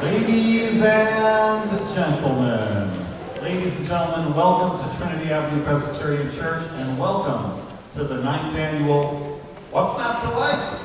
Ladies and gentlemen, welcome to Trinity Avenue Presbyterian Church, and welcome to the 9th annual What's Not to Like?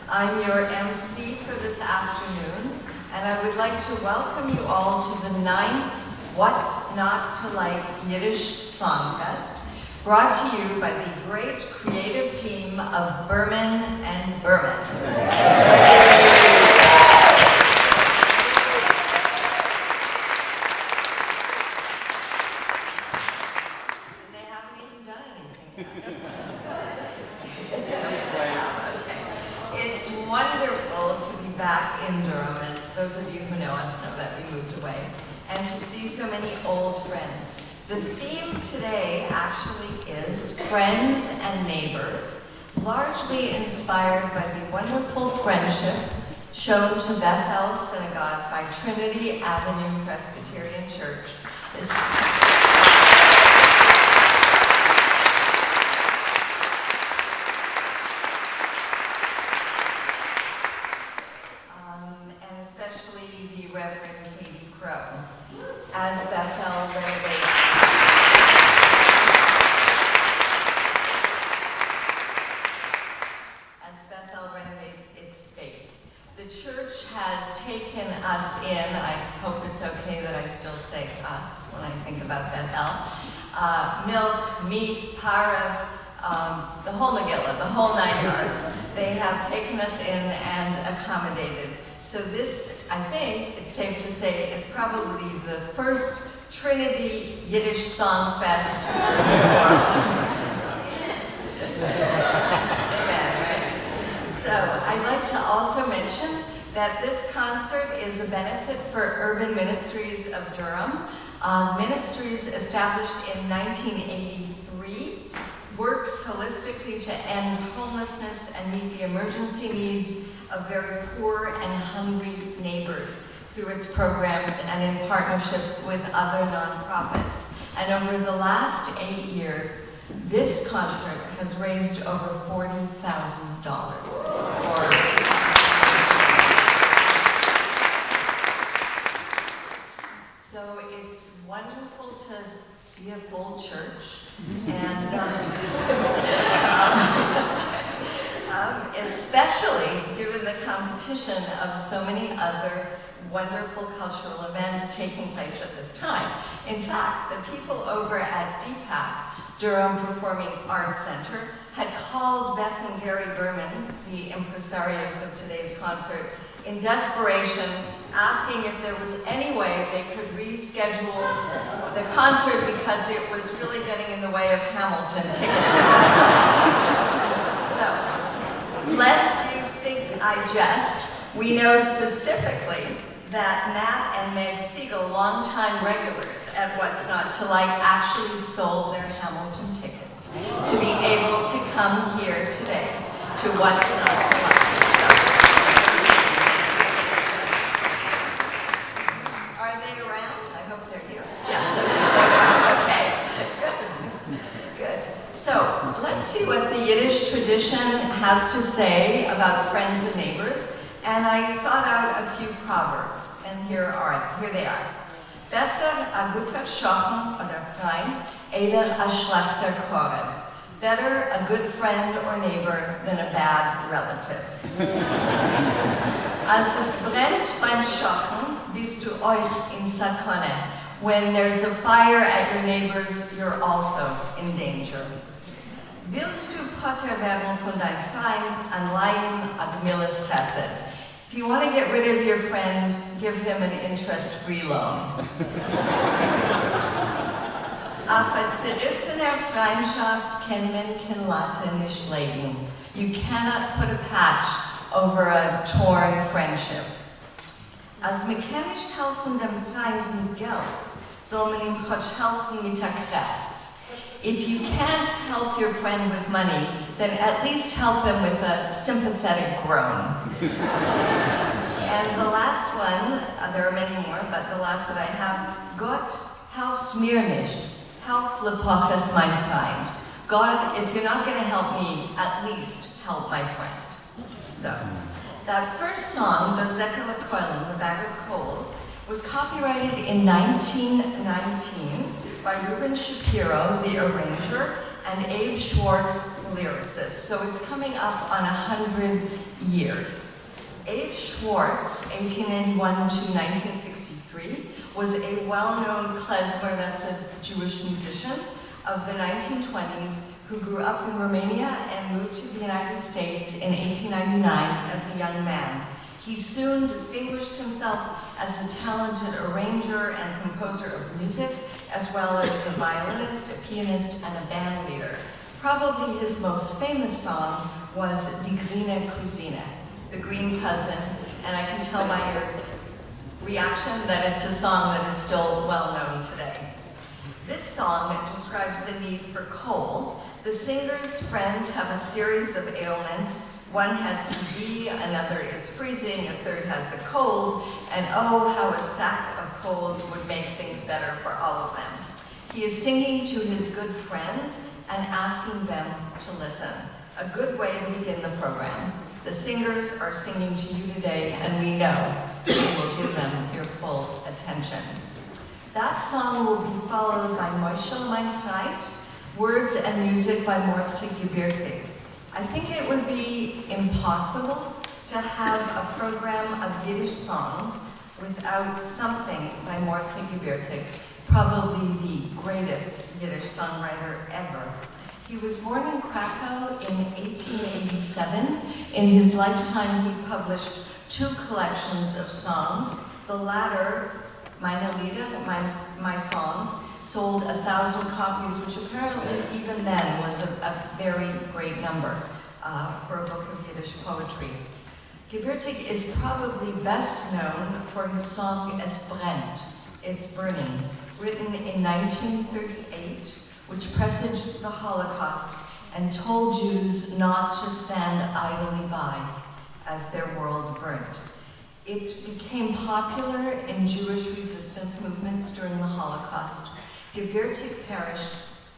I'm your MC for this afternoon, and I would like to welcome you all to the 9th What's Not to Like Yiddish Songfest, brought to you by the great creative team of Berman and Berman. They haven't even done anything yet. It's wonderful to be back in Durham, as those of you who know us know that we moved away, and to see so many old friends. The theme today actually is friends and neighbors, largely inspired by the wonderful friendship shown to Bethel Synagogue by Trinity Avenue Presbyterian Church. Reverend Katie Crow, as Bethel renovates its space. The church has taken us in. I hope it's okay that I still say us when I think about Bethel. Milk, meat, parav, the whole Megillah, the whole 9 yards. They have taken us in and accommodated. So this I think it's safe to say, it's probably the first Trinity Yiddish Song Fest in the world. Amen, right? So I'd like to also mention that this concert is a benefit for Urban Ministries of Durham. Ministries established in 1983 works holistically to end homelessness and meet the emergency needs of very poor and hungry neighbors through its programs and in partnerships with other nonprofits. And over the last 8 years, this concert has raised over $40,000 for So it's wonderful to see a full church, and especially given the competition of so many other wonderful cultural events taking place at this time. In fact, the people over at DPAC, Durham Performing Arts Center, had called Beth and Gary Berman, the impresarios of today's concert, in desperation, asking if there was any way they could reschedule the concert because it was really getting in the way of Hamilton tickets. So, lest you think I jest, we know specifically that Matt and Meg Siegel, longtime regulars at What's Not to Like, actually sold their Hamilton tickets to be able to come here today to What's Not to Like. Are they around? I hope they're here. Yes, okay. Good. So, let's see what the Yiddish tradition has to say about friends and neighbors. And I sought out a few proverbs, and here they are. Besser a guter Schochen oder Freund, eiler a schlechter Korev. Better a good friend or neighbor than a bad relative. Als es brennt beim Schochen, bist du euch in Sakone. When there's a fire at your neighbors, you're also in danger. Willst du Potter werden von dein Freund, anleihen a gemilas chesed. If you want to get rid of your friend, give him an interest-free loan. Auf a zerrissener Freundschaft kann man kein Latte nicht legen. You cannot put a patch over a torn friendship. Als man kann nicht helfen dem Freund mit Geld, soll man ihm chotsch helfen mit der Kraft. If you can't help your friend with money, then at least help him with a sympathetic groan. And the last one, there are many more, but the last that I have, Gott, helf's mir nicht. Helf lepoches mein Freund. God, if you're not going to help me, at least help my friend. So, that first song, the Zekele Koilen, the Bag of Coals, was copyrighted in 1919 by Ruben Shapiro, the arranger, and Abe Schwartz, the lyricist. So it's coming up on 100 years. Abe Schwartz, 1881 to 1963, was a well-known klezmer, that's a Jewish musician, of the 1920s who grew up in Romania and moved to the United States in 1899 as a young man. He soon distinguished himself as a talented arranger and composer of music, as well as a violinist, a pianist, and a band leader. Probably his most famous song was Die Grüne Cousine, the Green Cousin, and I can tell by your reaction that it's a song that is still well known today. This song describes the need for coal. The singer's friends have a series of ailments. One has TB, another is freezing, a third has a cold, and oh, how a sack of coals would make things better for all of them. He is singing to his good friends and asking them to listen. A good way to begin the program. The singers are singing to you today, and we know you will give them your full attention. That song will be followed by Moishel Mein Freund, words and music by Mordechai Gebirtig. I think it would be impossible to have a program of Yiddish songs without something by Mordechai Gebirtig, probably the greatest Yiddish songwriter ever. He was born in Krakow in 1887. In his lifetime, he published 2 collections of songs. The latter, Meine Lieder, my Songs, sold 1,000 copies, which apparently even then was a very great number for a book of Yiddish poetry. Gebürtig is probably best known for his song Es brennt, It's Burning, written in 1938, which presaged the Holocaust and told Jews not to stand idly by as their world burnt. It became popular in Jewish resistance movements during the Holocaust. Gebürtig perished,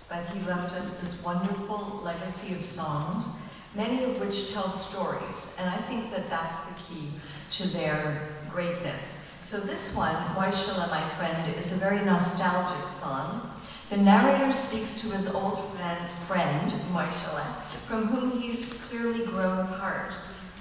but he left us this wonderful legacy of songs, many of which tell stories, and I think that that's the key to their greatness. So this one, Moishele, my friend, is a very nostalgic song. The narrator speaks to his old friend Moishele, from whom he's clearly grown apart.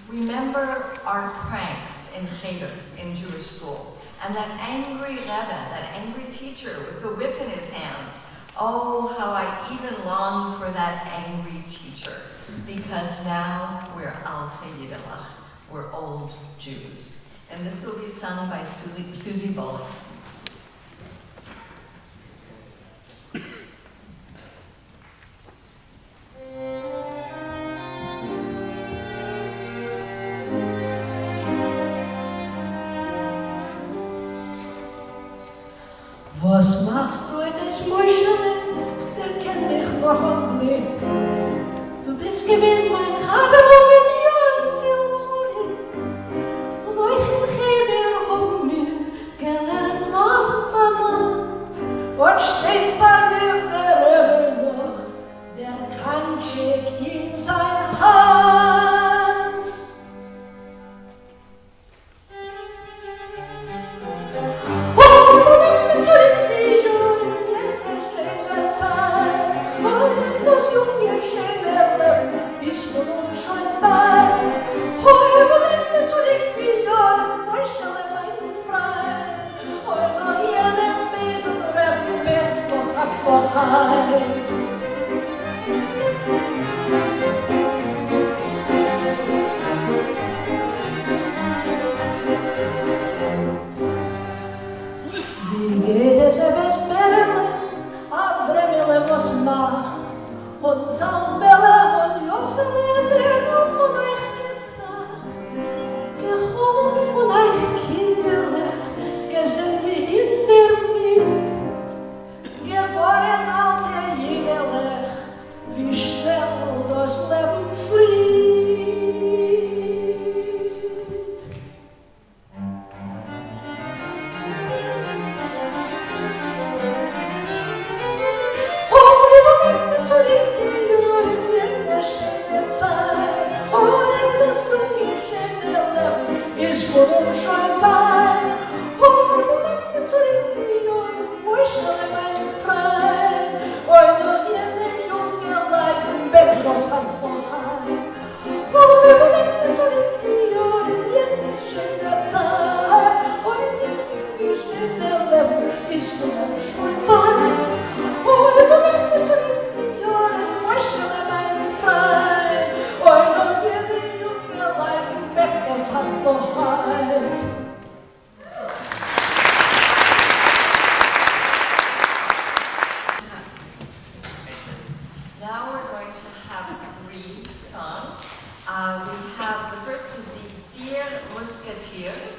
Remember our pranks in Cheder, in Jewish school, and that angry Rebbe, that angry teacher with the whip in his hands. Oh, how I even long for that angry teacher, because now we're Alte Yiddelach, we're old Jews. And this will be sung by Susie Bullock. Was machst du in das Moschele? Ich erkenn dich noch am Blick. Du bist gewinn mein Chaber und mit Jahren viel zurück. Und euch in Cheder haben wir gelernt Lampen. Und steht bei mir der Rebbe noch, der Kantschik in sein Hand. Wie geht es ebes Perle, Avremele was macht, und Salbele und Josele sehen auf von euch getracht. Geholfen von euch Kinderlech, gesehen sie hinter mit, geworden alte Jidelech, wie schnell das Leben flieht. Now we're going to have 3 songs. The first is Die Vier Musketeers,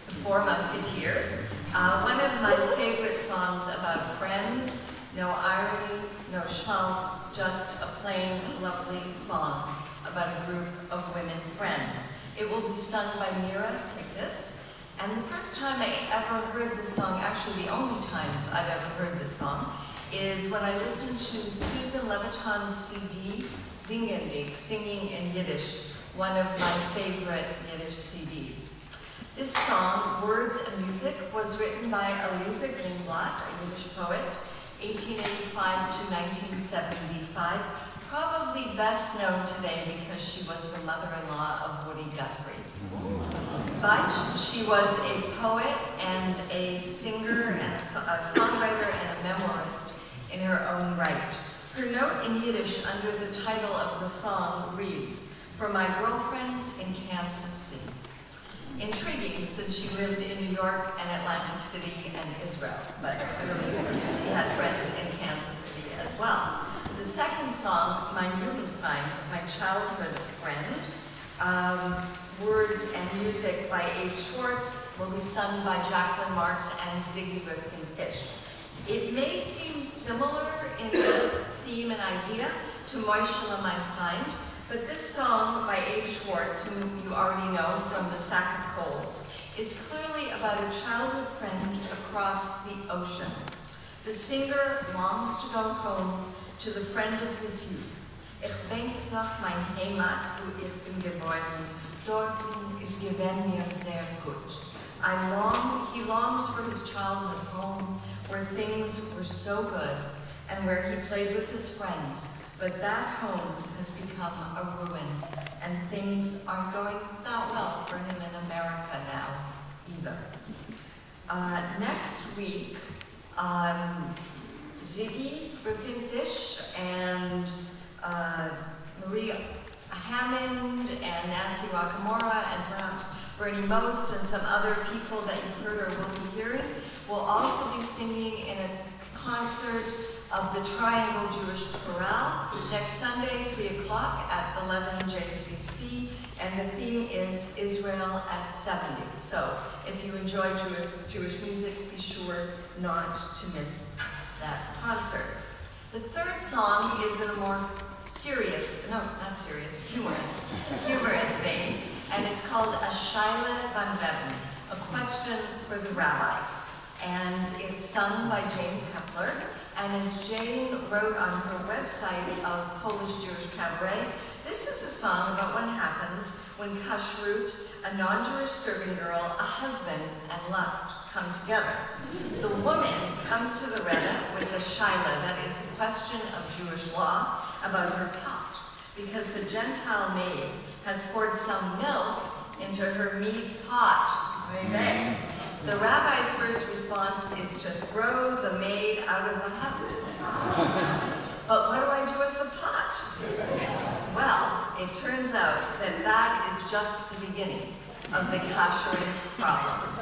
the 4 Musketeers. One of my favorite songs about friends, no irony, no schmaltz, just a plain, lovely song about a group of women friends. It will be sung by Mira Pickus. And the first time I ever heard this song, actually the only times I've ever heard this song, is when I listened to Susan Leviton's CD, Zingendig, Singing in Yiddish, one of my favorite Yiddish CDs. This song, Words and Music, was written by Elisa Greenblatt, a Yiddish poet, 1885 to 1975, probably best known today because she was the mother-in-law of Woody Guthrie. But she was a poet and a singer and a songwriter and a memoirist in her own right. Her note in Yiddish under the title of the song reads, "For my girlfriends in Kansas City." Intriguing, since she lived in New York and Atlantic City and Israel, but clearly she had friends in Kansas City as well. The second song, Mein Jugendfreund, My Childhood Friend, words and music by Abe Schwartz, will be sung by Jacqueline Marks and Ziggy Rifkin-Fish. It may seem similar in theme and idea to Moishele Mein Freund, but this song by Abe Schwartz, whom you already know from The Sack of Coals, is clearly about a childhood friend across the ocean. The singer longs to go home to the friend of his youth. Ich denk noch mein Heimat, wo ich bin geboren. Dorten ist gewesen mir sehr gut. He longs for his childhood home, where things were so good, and where he played with his friends. But that home has become a ruin, and things aren't going that well for him in America now, either. Next week, Ziggy Rifkin-Fish and Marie Hammond and Nancy Rockamora and perhaps Bernie Most and some other people that you've heard or will be hearing will also be singing in a concert of the Triangle Jewish Chorale next Sunday, 3 o'clock at 11 JCC, and the theme is Israel at 70. So if you enjoy Jewish music, be sure not to miss that concert. The third song is in a more humorous vein, and it's called A Shaila van Reben, a question for the rabbi. And it's sung by Jane Kepler, and as Jane wrote on her website of Polish Jewish Cabaret, this is a song about what happens when kashrut, a non-Jewish serving girl, a husband, and lust come together. The woman comes to the Rebbe with a shaila, that is a question of Jewish law, about her pot, because the Gentile maid has poured some milk into her mead pot. Amen. The rabbi's first response is to throw the maid out of the house. But what do I do with the pot? Well, it turns out that that is just the beginning of the kashering problems.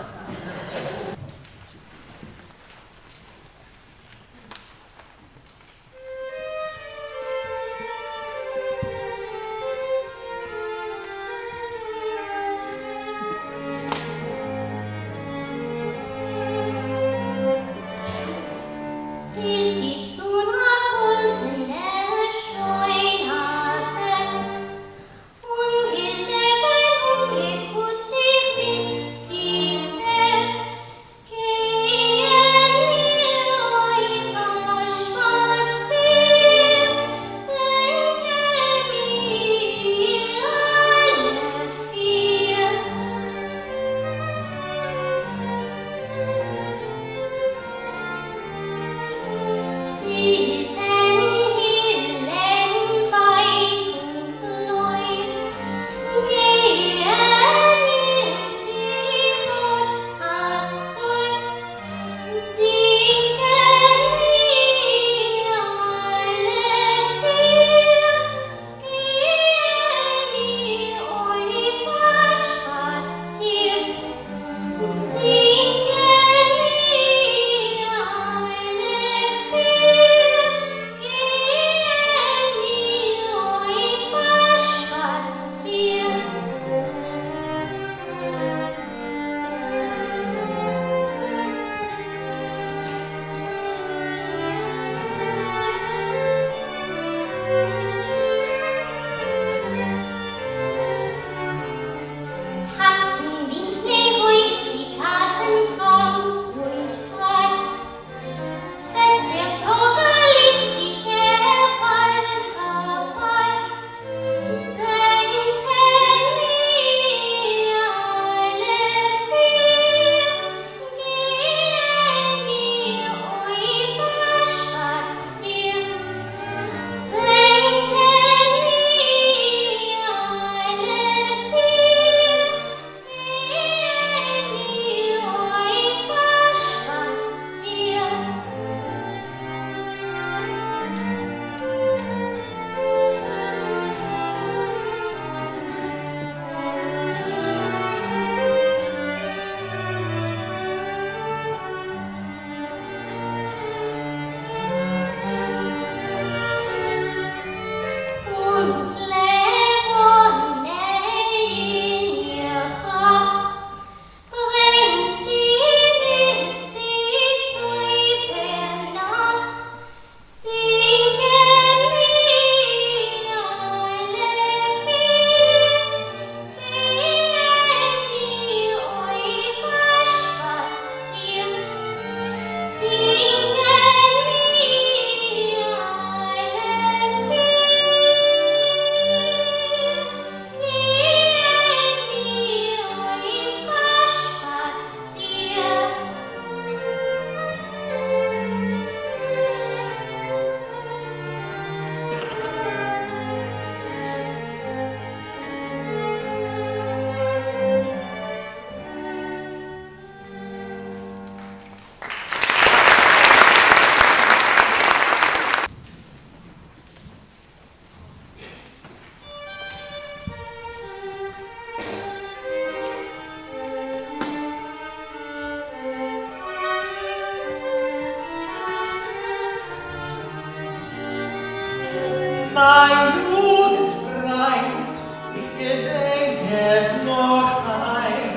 Mein Jugendfreund, ich gedenke es noch ein,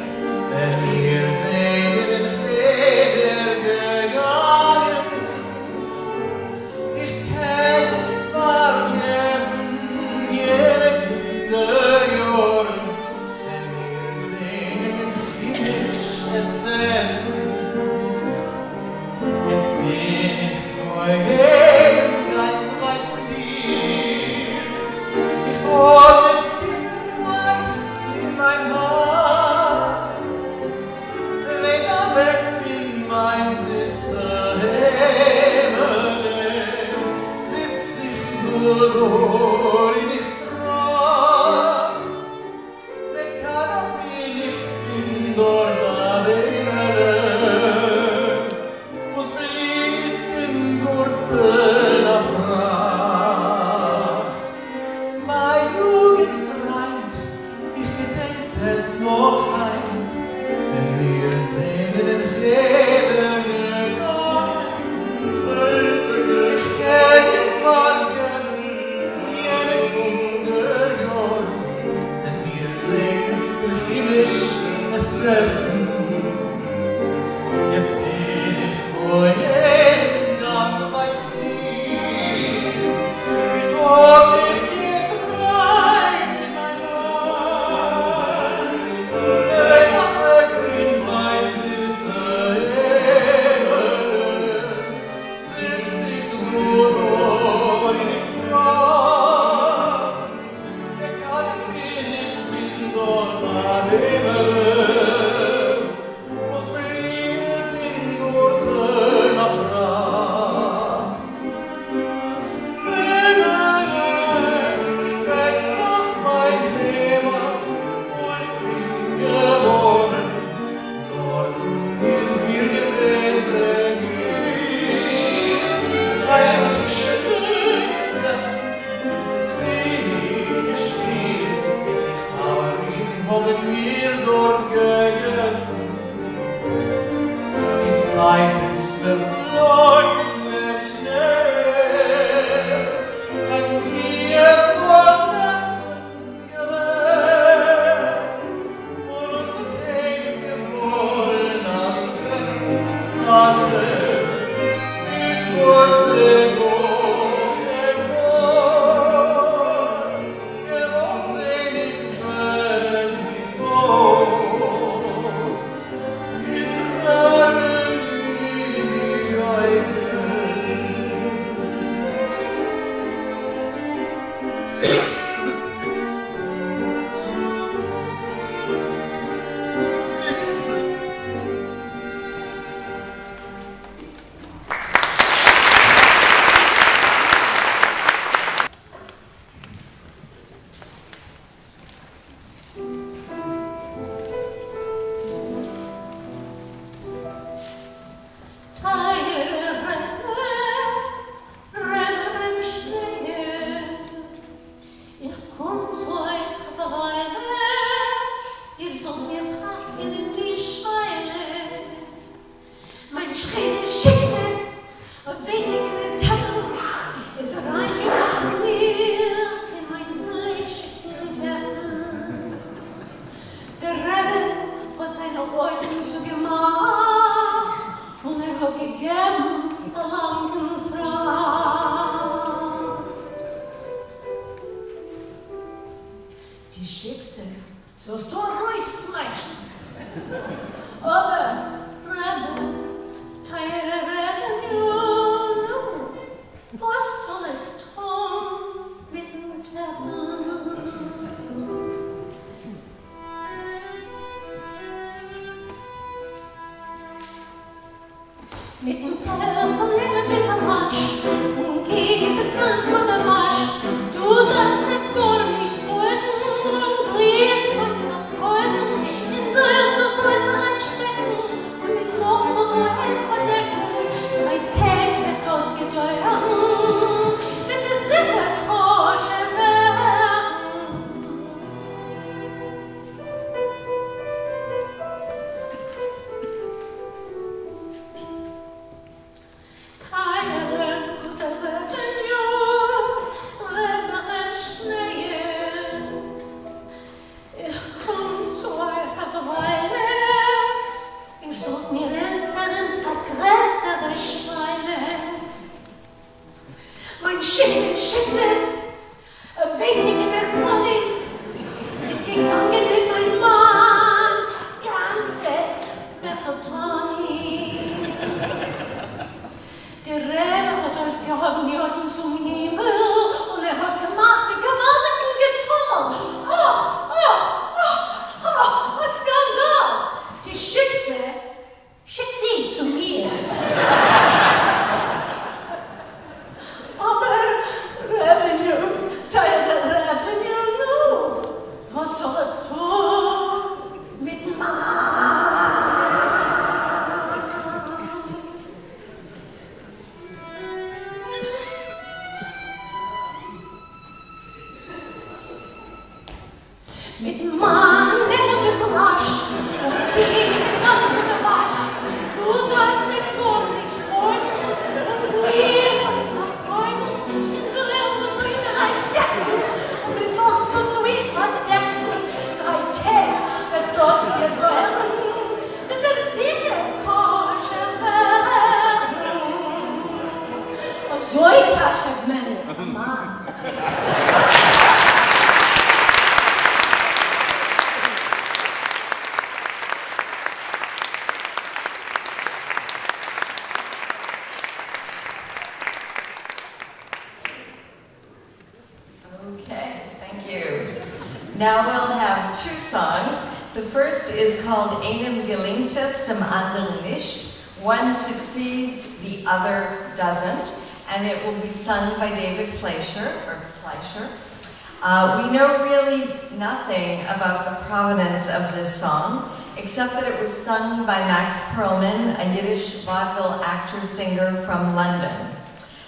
wenn wir sind in den Feder gegangen. Ich kann nicht vergessen jene Kinderjahren, wenn wir singen himmlisches Essen. Jetzt bin ich vorher ganz weit von dir. Ich hole den Geist in mein Herz. Wenn er weg bin, mein süßer Himmel, sitz ich nur in ich trag. Wenn keiner bin, ich bin dort alleine. Was verliebt in Gurten abbrach. Mein Jugendfreund, ich gedenk es noch ein, wenn wir sehen in Cheder gegangen. Ich kann nicht vergessen jene Kinderjahr, denn wir sehen himmlisch es Essen. Jetzt bin ich vorher ganz weit von dir. Ich hab dich gereicht in mein Land. Wenn er weg bin, mein süßer Himmel, sitzt ich nur noch in dem Grab. Der kann bin dort am Himmel. Was verliert in Gurten abbrach. Ich weg nach mein Heimat, wo ich bin geboren. Dort ist mir gewesen, ein Tischchen gesessen, sie gespielt. Ich habe ihn, haben wir dort gegessen. Die Zeit ist verflogen schnell, wenn wir es vor Nächten gewähnt. Und unser Leben ist geworden als Streckenkarte, wie kurze Woche vor. Gewohnt sind nicht mehr nicht groß. Mit Tränen in die Augen. Die Schicksal, so ist doch ruhig smeischen. Aber, Rebbe, teure Rebbe, was soll ich tun mit dem Teppel? Mit dem Teppel lebe bis am Marsch und gib es ganz gut am Marsch. Du darfst es gar nicht folgen und drehst was nach Golden. In dir sollst du es einstecken und mit noch so es verdecken. 3 Tage wird ausgedeuert, wird es sicher koscher werden. Keine gute Rebellion. zum Himmel und hat gemacht einen gewaltigen Geton. Ein Skandal! Die schickt sie zu mir. Aber Revenue, Teil der Revenue, was soll es tun mit Mann? Mit Mann, der ein bisschen rasch und die ganze Gewasch. Du darfst dich nur nicht freuen und lieben es auf Freuden. In der Welt sollst du ihn reinstecken und mit was sollst du ihn verdecken. 3 Tage wirst dort dir deuren, mit der Sitte kosche werden. Und so ein Kaschek, Mann. Okay, thank you. Now we'll have 2 songs. The first is called Einem gelingt es, dem anderen nicht. One succeeds, the other doesn't. And it will be sung by David Fleischer. We know really nothing about the provenance of this song, except that it was sung by Max Perlman, a Yiddish vaudeville actor-singer from London.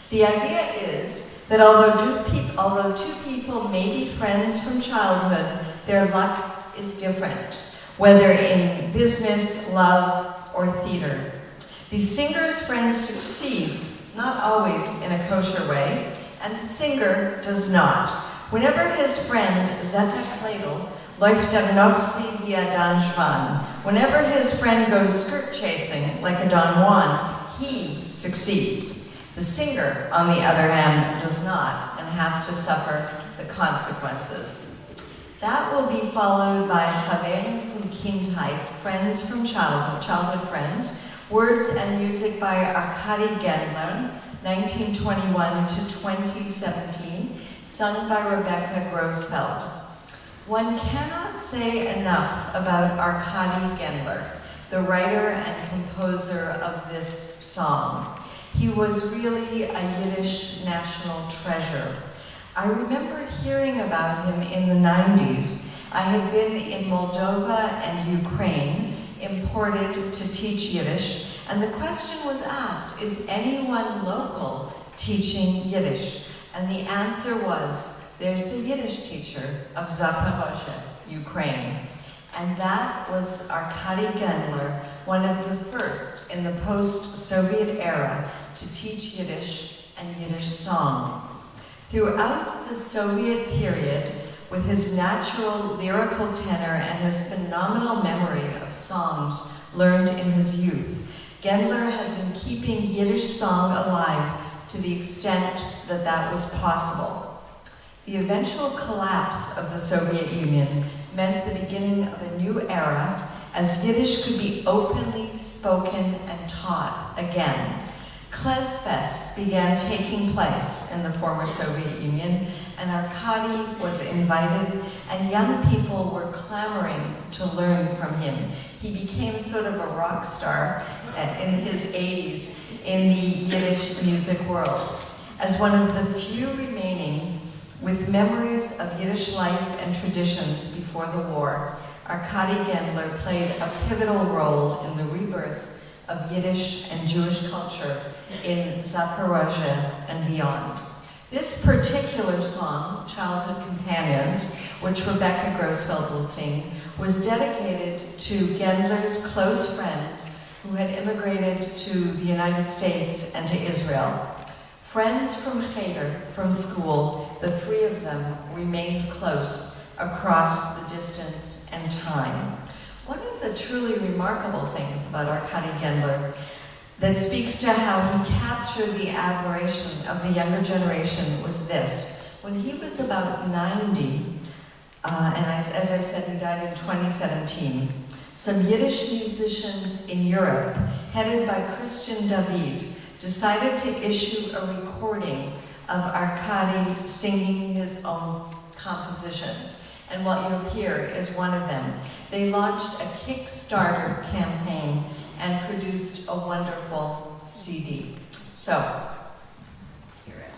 The idea is that although two people may be friends from childhood, their luck is different, whether in business, love, or theater. The singer's friend succeeds, not always in a kosher way, and the singer does not. Whenever his friend, Zeta Kladel, läuft noch sie wie a Don Juan, whenever his friend goes skirt chasing like a Don Juan, he succeeds. The singer, on the other hand, does not and has to suffer the consequences. That will be followed by Chaverim from Kindheit, friends from childhood friends, words and music by Arkady Gendler, 1921 to 2017, sung by Rebecca Grossfeld. One cannot say enough about Arkady Gendler, the writer and composer of this song. He was really a Yiddish national treasure. I remember hearing about him in the 90s. I had been in Moldova and Ukraine, imported to teach Yiddish, and the question was asked, is anyone local teaching Yiddish? And the answer was, there's the Yiddish teacher of Zaporozhye, Ukraine. And that was Arkady Gendler, one of the first in the post-Soviet era to teach Yiddish and Yiddish song. Throughout the Soviet period, with his natural lyrical tenor and his phenomenal memory of songs learned in his youth, Gendler had been keeping Yiddish song alive to the extent that that was possible. The eventual collapse of the Soviet Union meant the beginning of a new era, as Yiddish could be openly spoken and taught again. Klezfests began taking place in the former Soviet Union, and Arkady was invited, and young people were clamoring to learn from him. He became sort of a rock star in his 80s in the Yiddish music world. As one of the few remaining with memories of Yiddish life and traditions before the war, Arkady Gendler played a pivotal role in the rebirth of Yiddish and Jewish culture in Zaporozhye and beyond. This particular song, Childhood Companions, which Rebecca Grossfeld will sing, was dedicated to Gendler's close friends who had immigrated to the United States and to Israel. Friends from Cheder, from school, the 3 of them remained close across the distance and time. One of the truly remarkable things about Arkady Gendler that speaks to how he captured the admiration of the younger generation was this. When he was about 90, as I said, he died in 2017, some Yiddish musicians in Europe, headed by Christian David, decided to issue a recording of Arkady singing his own compositions. And what you'll hear is one of them. They launched a Kickstarter campaign and produced a wonderful CD. So, let's hear it.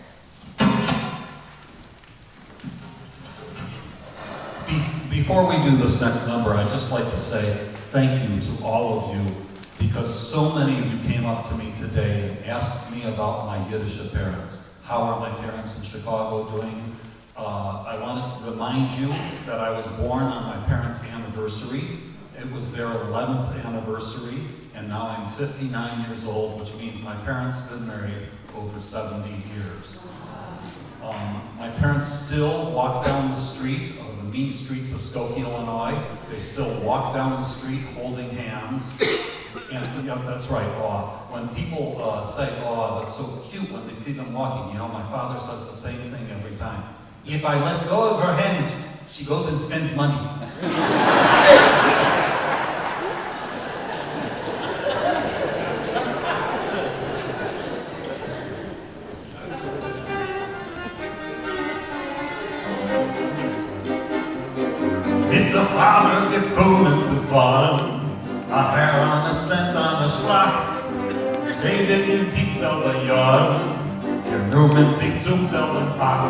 Before we do this next number, I'd just like to say thank you to all of you, because so many of you came up to me today and asked me about my Yiddish parents. How are my parents in Chicago doing? I want to remind you that I was born on my parents' anniversary. It was their 11th anniversary, and now I'm 59 years old, which means my parents have been married over 70 years. My parents still walk down the street, the mean streets of Skokie, Illinois. They still walk down the street holding hands. And yeah, that's right, when people say, that's so cute when they see them walking, my father says the same thing every time. If I let go of her hand, she goes and spends money. Mit der Farbe gekommen zu fahren, a Herr an a Cent an der Sprach, redet in dieselben Jahren, genommen sich zum selben Fach.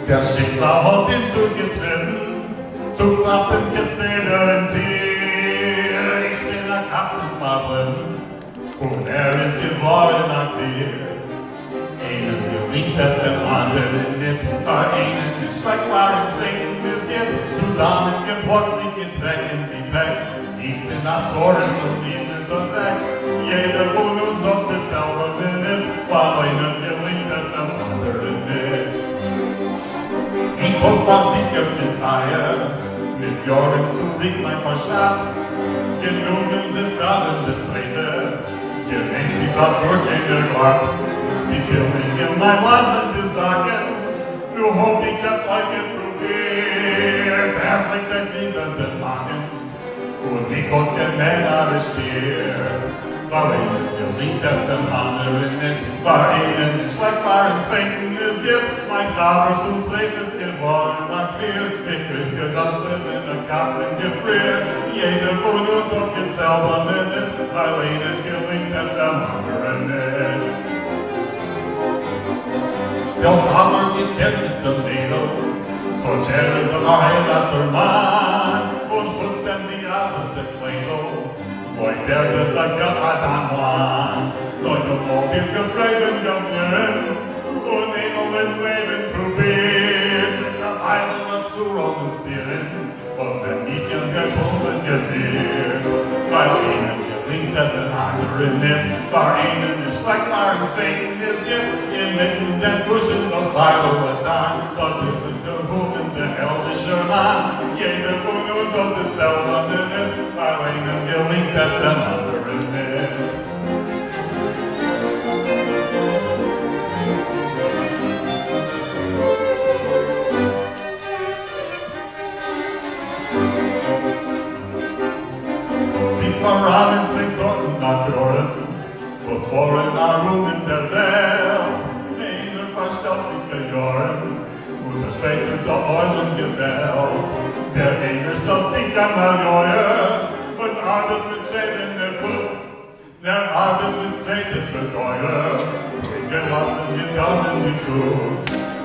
Der Schicksal hat ihn zugetreten, zu klappen Geseder im Tier. Ich bin a Katzenmablin, und ist geworden a Queer. Einen gelingt es dem anderen nicht, für einen nicht like klaren Zwingen es geht, zusammengepackt sie getrennt die Weg. Ich bin a Zorres und ihm ist er weg, jeder von uns hat sich selber mit, für einen gelingt es dem anderen nicht. Ich guck beim Siegköpfchen Eier, mit Jahren zurück mein Verstand, genommen sind Damen des Rede, gewinnt sie grad durch in der Glatt. Sie willen in mein Land zu sagen, nur hopp ich hab euch probiert, fliegt der Liebenden Magen, und ich hab den Mann arrestiert. Weil ihnen gelingt es dem anderen nicht, weil ihnen nicht schlechtbaren Zwingen es gibt, mein Vater zum Streif ist geworden, queer, ich bin gedacht, in der Katzengefrier, jeder von uns hat jetzt selber mit, weil ihnen gelingt es dem anderen nicht. Der Vater geht mit dem Mädel, so Jerry's ein verheirateter Mann, und futzt dem die Ase der Kleidl, like der das a gut an one, like a multi gebraven Gamblerin, und Emel im Leben probiert, mit der Eidel und zu romanzieren, und wenn ich in der Schule geführt, weil ihnen gelingt es den anderen nicht, für ihnen nicht schlechtbaren Zwingen es gibt, inmitten den Kuschen das Leibel getan, dort ich bin gehoben, der heldische Mann, jeder von uns hat denselben nicht, weil ihnen gelingt es den anderen nicht. Sie verrahmen 6 Sorten nach Jordan, was vorhin Nahrung in der Welt. Einer verstellt sich bei Jahren, und der Säter der Eulen gewählt. Der einer stellt sich an der Neue, und arbeitet mit Schäden in der Put. Der arbeitet mit Zweites für Teuer, und gelassen gekommen wie gut.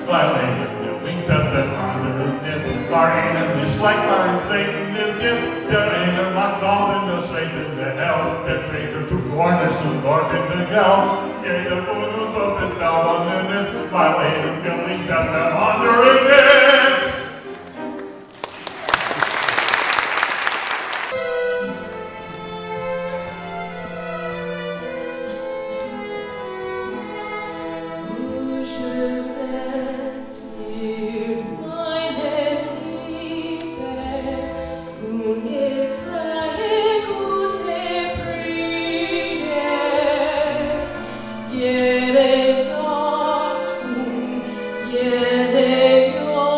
Weil einer gelingt es dem anderen nicht, weil einer nicht schlechtbaren Zweiten es gibt. Der einer macht Daumen, der Zweite in der Hell, der Zweite tut Gornisch und dort in der Geld. Jeder von uns hat den selber nicht, weil einem gelingt es dem anderen nicht. Jede Nacht, jede Jahr.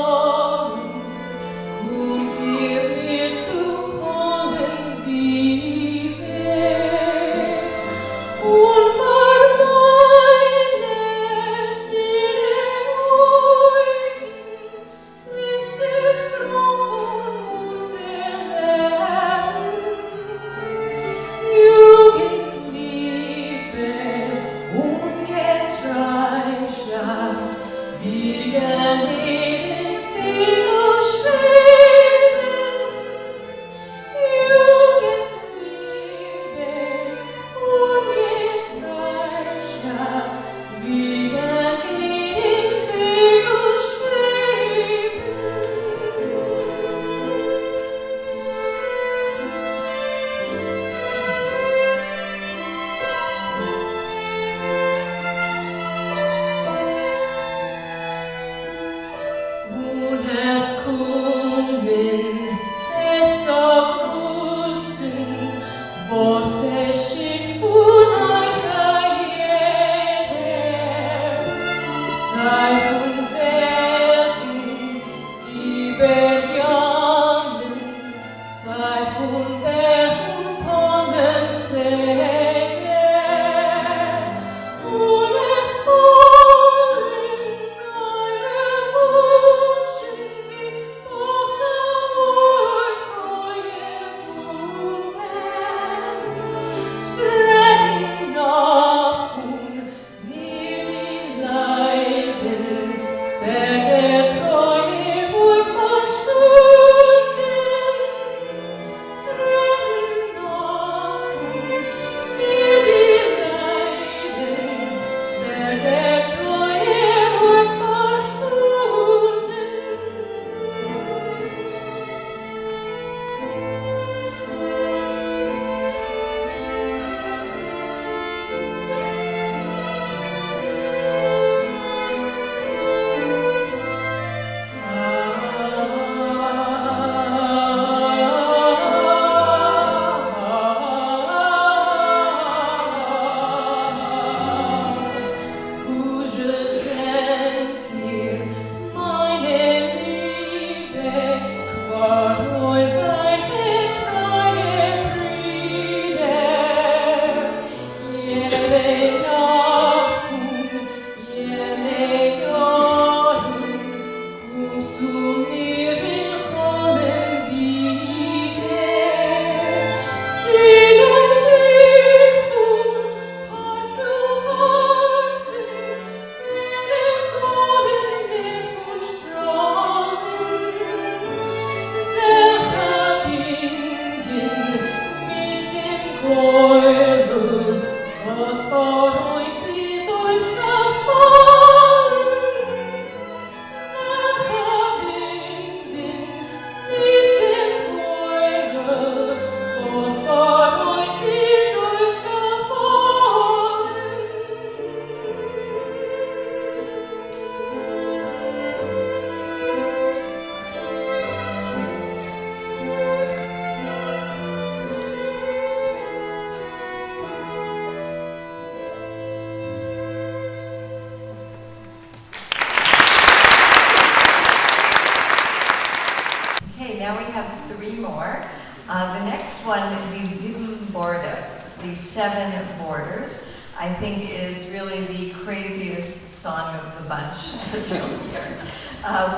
now we have 3 more. The next one, Die Sieben Borders, the 7 Borders, I think is really the craziest song of the bunch, as you'll hear.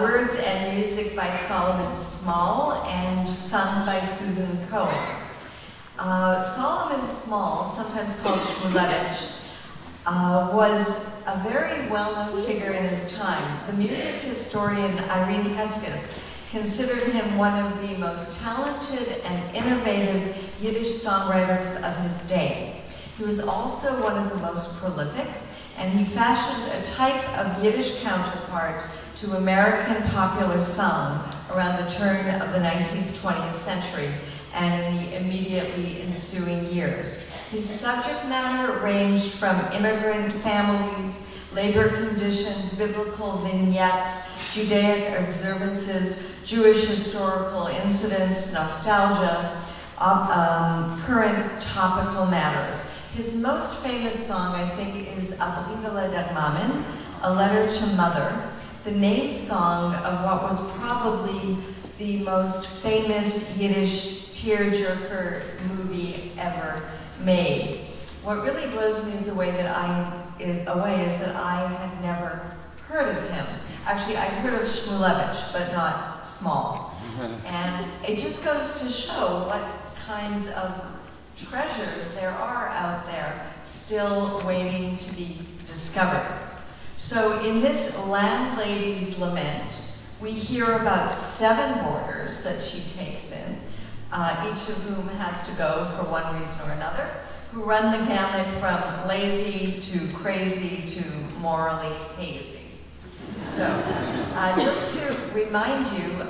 Words and music by Solomon Small and sung by Susan Cohen. Solomon Small, sometimes called Shmulevich, was a very well-known figure in his time. The music historian Irene Heskes considered him one of the most talented and innovative Yiddish songwriters of his day. He was also one of the most prolific, and he fashioned a type of Yiddish counterpart to American popular song around the turn of the 19th, 20th century and in the immediately ensuing years. His subject matter ranged from immigrant families, labor conditions, biblical vignettes, Judaic observances, Jewish historical incidents, nostalgia, current topical matters. His most famous song, I think, is Abrivele der Mamen, A Letter to Mother, the name song of what was probably the most famous Yiddish tearjerker movie ever made. What really blows me is the way that is that I had never heard of him. Actually, I'd heard of Shmulevich, but not Small. And it just goes to show what kinds of treasures there are out there still waiting to be discovered. So in this Landlady's Lament, we hear about 7 borders that she takes in, each of whom has to go for one reason or another, who run the gamut from lazy to crazy to morally hazy. So, just to remind you,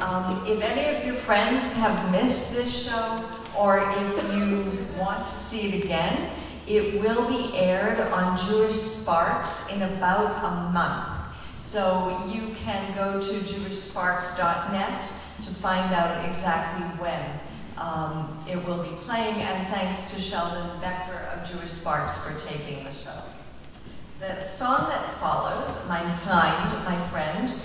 if any of your friends have missed this show, or if you want to see it again, it will be aired on Jewish Sparks in about a month. So you can go to jewishsparks.net to find out exactly when it will be playing, and thanks to Sheldon Becker of Jewish Sparks for taping the show. The song that follows, Mein Freund, My Friend,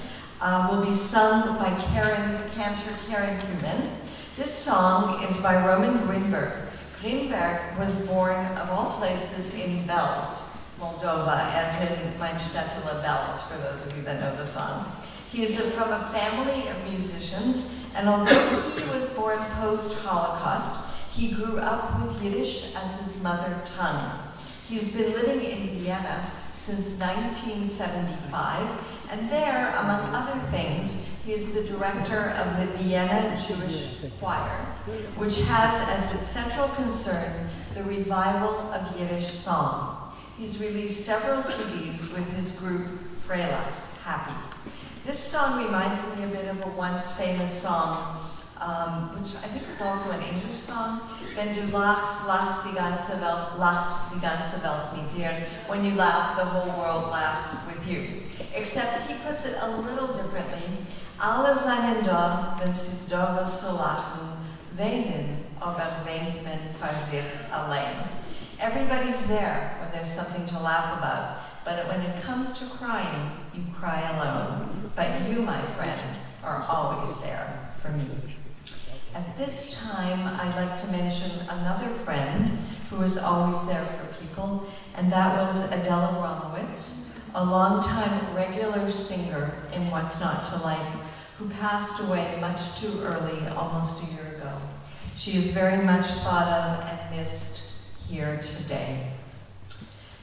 will be sung by Cantor Karen Kuhn. This song is by Roman Grinberg. Grinberg was born, of all places, in Belz, Moldova, as in Mein Städtele Belz, for those of you that know the song. He is from a family of musicians, and although he was born post-Holocaust, he grew up with Yiddish as his mother tongue. He's been living in Vienna since 1975, and there, among other things, he is the director of the Vienna Jewish Choir, which has as its central concern the revival of Yiddish song. He's released several CDs with his group Freilas, Happy. This song reminds me a bit of a once famous song, which I think is also an English song. Wenn du lachst, lacht die ganze Welt mit dir. When you laugh, the whole world laughs with you. Except he puts it a little differently. Alle seien da, wenn sie's da was zu lachen, weinen, aber weint man für sich allein. Everybody's there when there's something to laugh about, but when it comes to crying, you cry alone. But you, my friend, are always there for me. At this time, I'd like to mention another friend who is always there for people, and that was Adela Bromowitz, a longtime regular singer in What's Not to Like, who passed away much too early, almost a year ago. She is very much thought of and missed here today.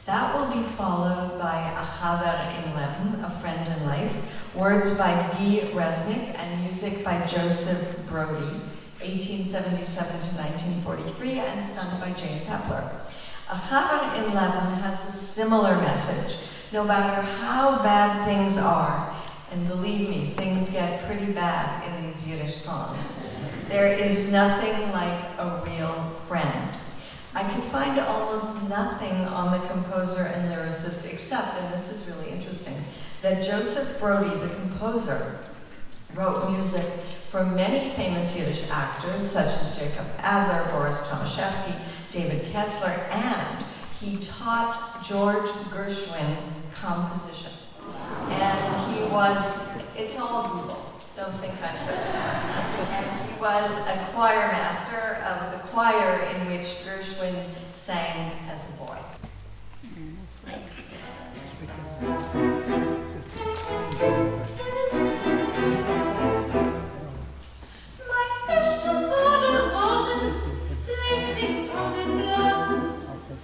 That will be followed by A Chaver in Leben, A Friend in Life, words by B. Resnick and music by Joseph Brody, 1877 to 1943, and sung by Jane Pepler. A Chaver in Leben has a similar message. No matter how bad things are, and believe me, things get pretty bad in these Yiddish songs, there is nothing like a real friend. I could find almost nothing on the composer and lyricist except, and this is really interesting, that Joseph Brody, the composer, wrote music for many famous Yiddish actors such as Jacob Adler, Boris Tomaszewski, David Kessler, and he taught George Gershwin composition. And he was, it's all Google. Don't think I'm so smart. And he was a choir master of the choir in which Gershwin sang as a boy. Mein erster Badehosen, fließt Tonnenblasen,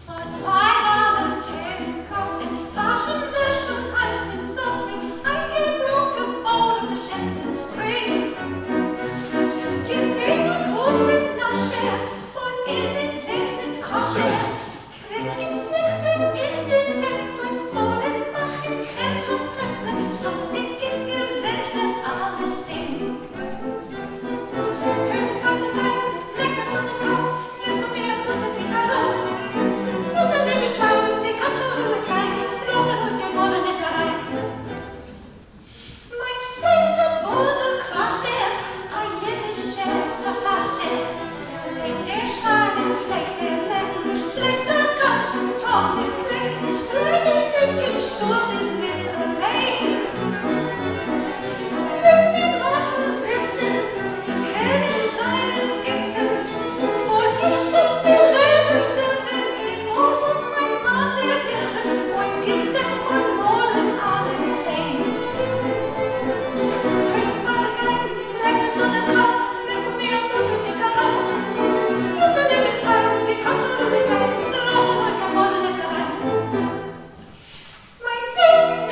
verteilen Tee mit Kaffee, waschen Wäsche und Alfen Sophie, eingebrochen Boden, Schänden springen. Gewinne große Nasche, von innen fliegt mit Kosche, kriegen Flippen in den Tempeln, sollen machen Krebs und Töpfe, schon sind im Gesetze alles Ding. Hört sich an den Beinen, lecker zu den Kopf, informieren muss es sich herum. Futterle mit Pfeil, die Katze Ruhe zeigen, los, da muss wir morgen nicht rein. Mein zweiter Bodenklasse, a jiddische Verfasser, pflegt der Schwanen, pflegt der Lecken, pflegt der ganzen Tonnenklick, bleibt im Sturm mit allein. Pflegt die Nachen sitzen, kennt seinen Skizzen, vorgestellte Lebenswerte, in Ohren mein Mann der Wilde, uns gibt's es von Molen allen 10. Hört sich an den Geigen, lecker zu den Kopf, informieren muss es sich herum. Futterle mit Pfeil, die Katze Ruhe zeigen, los, da muss wir morgen nicht rein. Mein Weg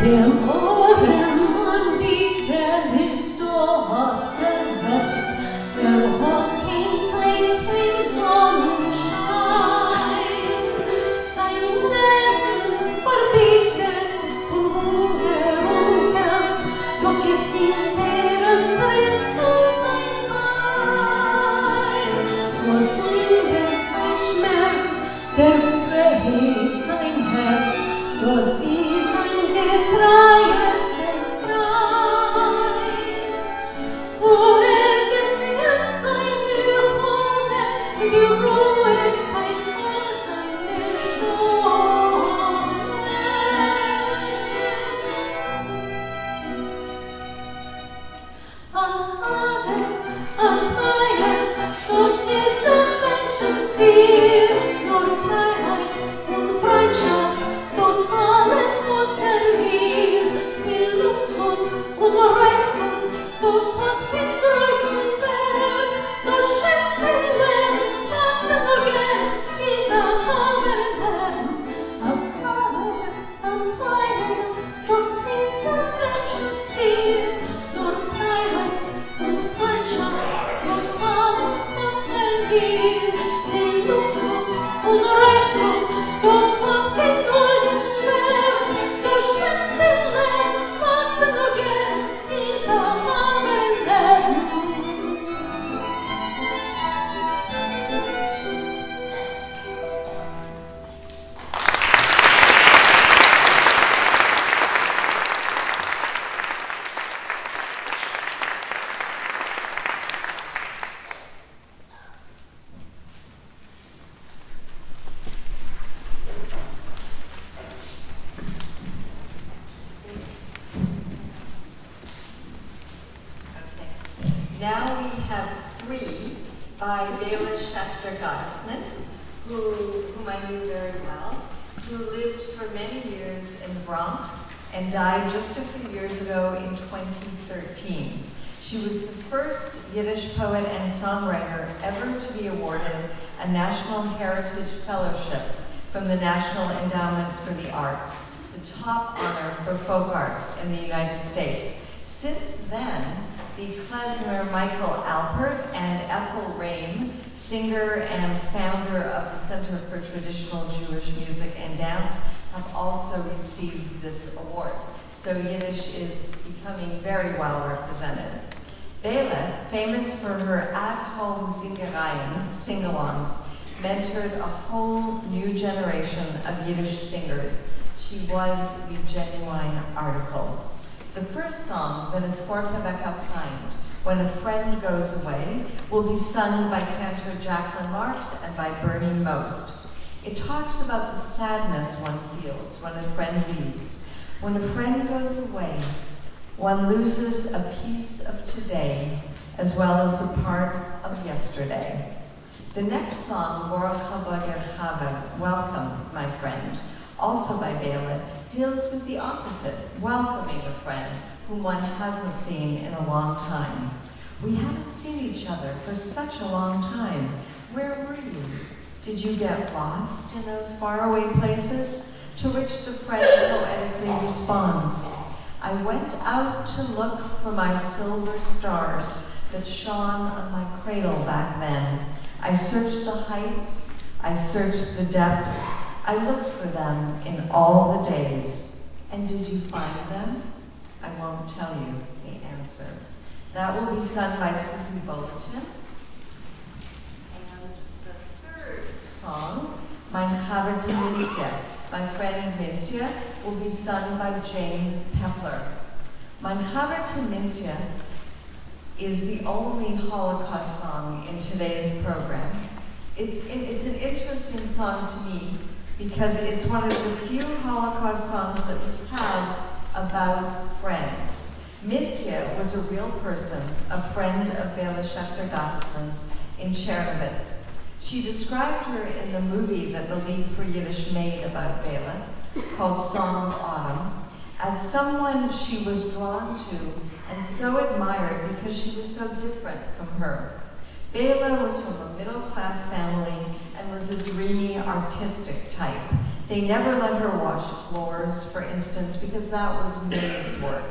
Dem Ohren anbieter ist doch auf der Welt, hat kein Sonnenschein. Sein Leben verbietet von Hunger und Kält, doch gefühlt tröst zu sein Bein. Was lindert sein Schmerz, der verhebt sein Herz, doch sie sein getreuesten Freund. Wo gefällt sein Ruhe und die Ruhigkeit vor seine Schonheit. Ach, das ist der Menschenziel, nur Freiheit und Freundschaft, das alles, was will. Luxus und Reichtum, das hat kein größeren Wert, das schätzt den Leben, wachsen nur gern, dieser Hammerleben. Am Treiben, das ist der Menschenziel, nur Freiheit und Freundschaft, das alles, was will. Luxus und Reichtum, das hat kein größeren Wert, das schätzt den Leben, wachsen nur gern, dieser Hammerleben. Now we have three by Bela Schefter Gottesman, whom I knew very well, who lived for many years in the Bronx and died just a few years ago in 2013. She was the first Yiddish poet and songwriter ever to be awarded a National Heritage Fellowship from the National Endowment for the Arts, the top honor for folk arts in the United States. Since then, the klezmer Michael Alpert and Ethel Rehm, singer and founder of the Center for Traditional Jewish Music and Dance, have also received this award. So Yiddish is becoming very well represented. Bela, famous for her at-home Singereien, sing-alongs, mentored a whole new generation of Yiddish singers. She was the genuine article. The first song, Wenn es fortweg auf Feind, When a Friend Goes Away, will be sung by cantor Jacqueline Marks and by Bernie Most. It talks about the sadness one feels when a friend leaves. When a friend goes away, one loses a piece of today as well as a part of yesterday. The next song, Baruch haba gerchaver, Welcome, My Friend, also by Bela, deals with the opposite, welcoming a friend whom one hasn't seen in a long time. We haven't seen each other for such a long time. Where were you? Did you get lost in those faraway places? To which the friend poetically responds, I went out to look for my silver stars that shone on my cradle back then. I searched the heights, I searched the depths, I looked for them in all the days. And did you find them? I won't tell you the answer. That will be sung by Susie Bulletin. And the third song, Mein Chaver to Minzia, My Friend Minzia, will be sung by Jane Pepler. Mein Chaver to Minzia is the only Holocaust song in today's program. It's an interesting song to me because it's one of the few Holocaust songs that we have about friends. Minzia was a real person, a friend of Bela Schefter Gottesman's in Chernovitz. She described her in the movie that the League for Yiddish made about Bela, called Song of Autumn, as someone she was drawn to and so admired because she was so different from her. Bela was from a middle-class family and was a dreamy, artistic type. They never let her wash floors, for instance, because that was maid's work.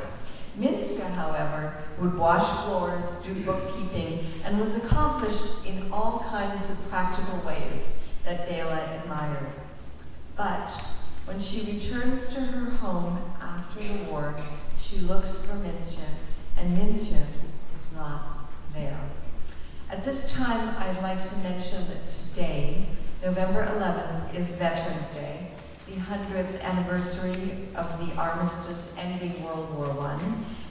Minska, however, would wash floors, do bookkeeping, and was accomplished in all kinds of practical ways that Bela admired. But when she returns to her home after the war, she looks for Minsja, and Minsja is not there. At this time, I'd like to mention that today, November 11th, is Veterans Day, the 100th anniversary of the armistice ending World War I,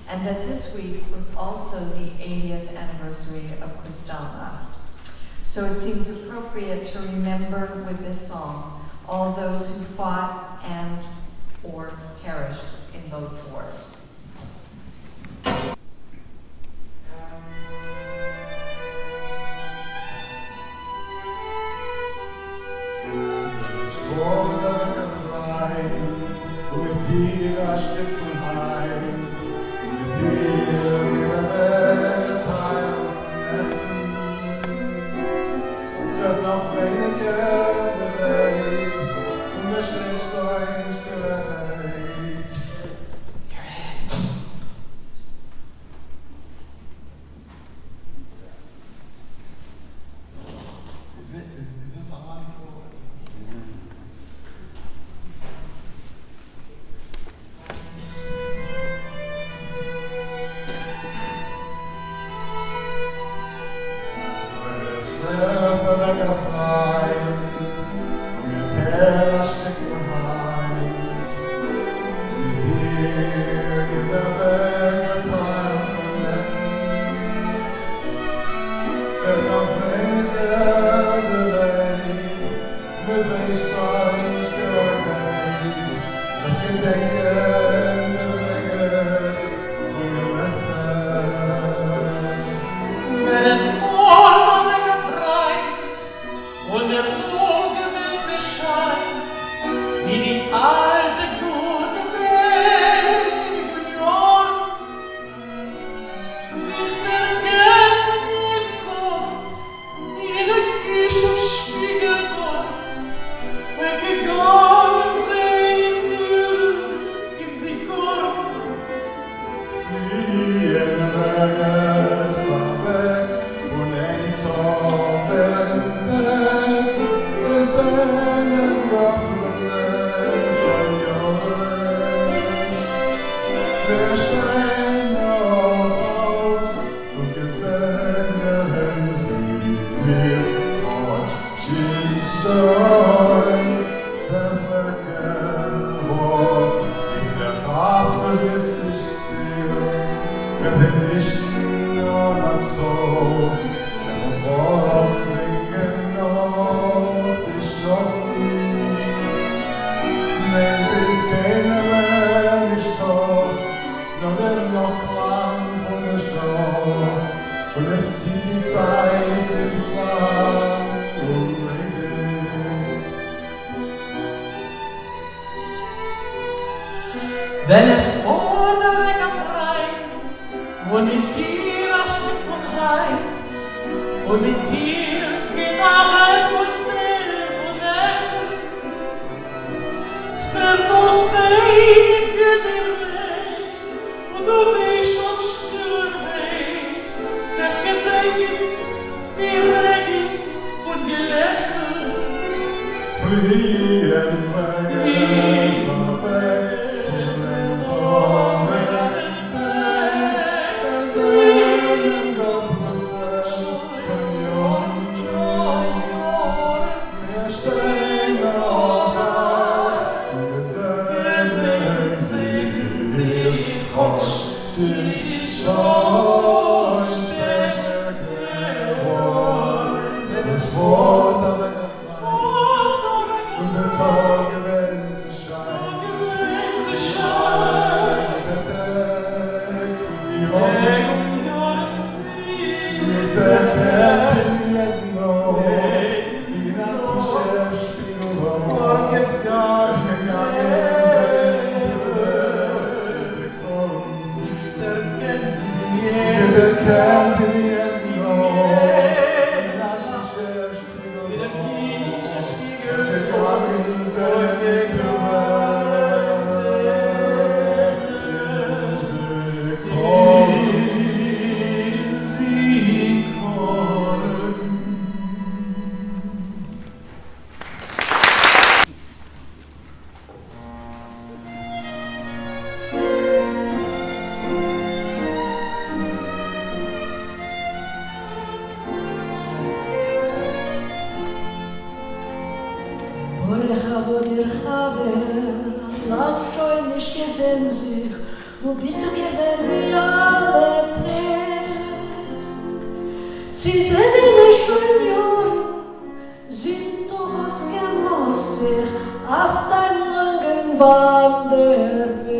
and that this week was also the 80th anniversary of Kristallnacht. So it seems appropriate to remember with this song all those who fought and or perished in both wars. Wenn es ohne Wecker freut und mit dir ein Stück von Heim und mit dir geht Arbeit und Bild von Nächten, es wird doch wenig Güte rein und du weißt schon stiller Weg, das Gedenken wie Regens von Gelächter. Fliehen Haver, lang schon nicht gesehen sich, wo bist du gewesen, alle Tränen? Sie sind in schönen Jahren, sind du ausgelost auf dein langen Wanderweg.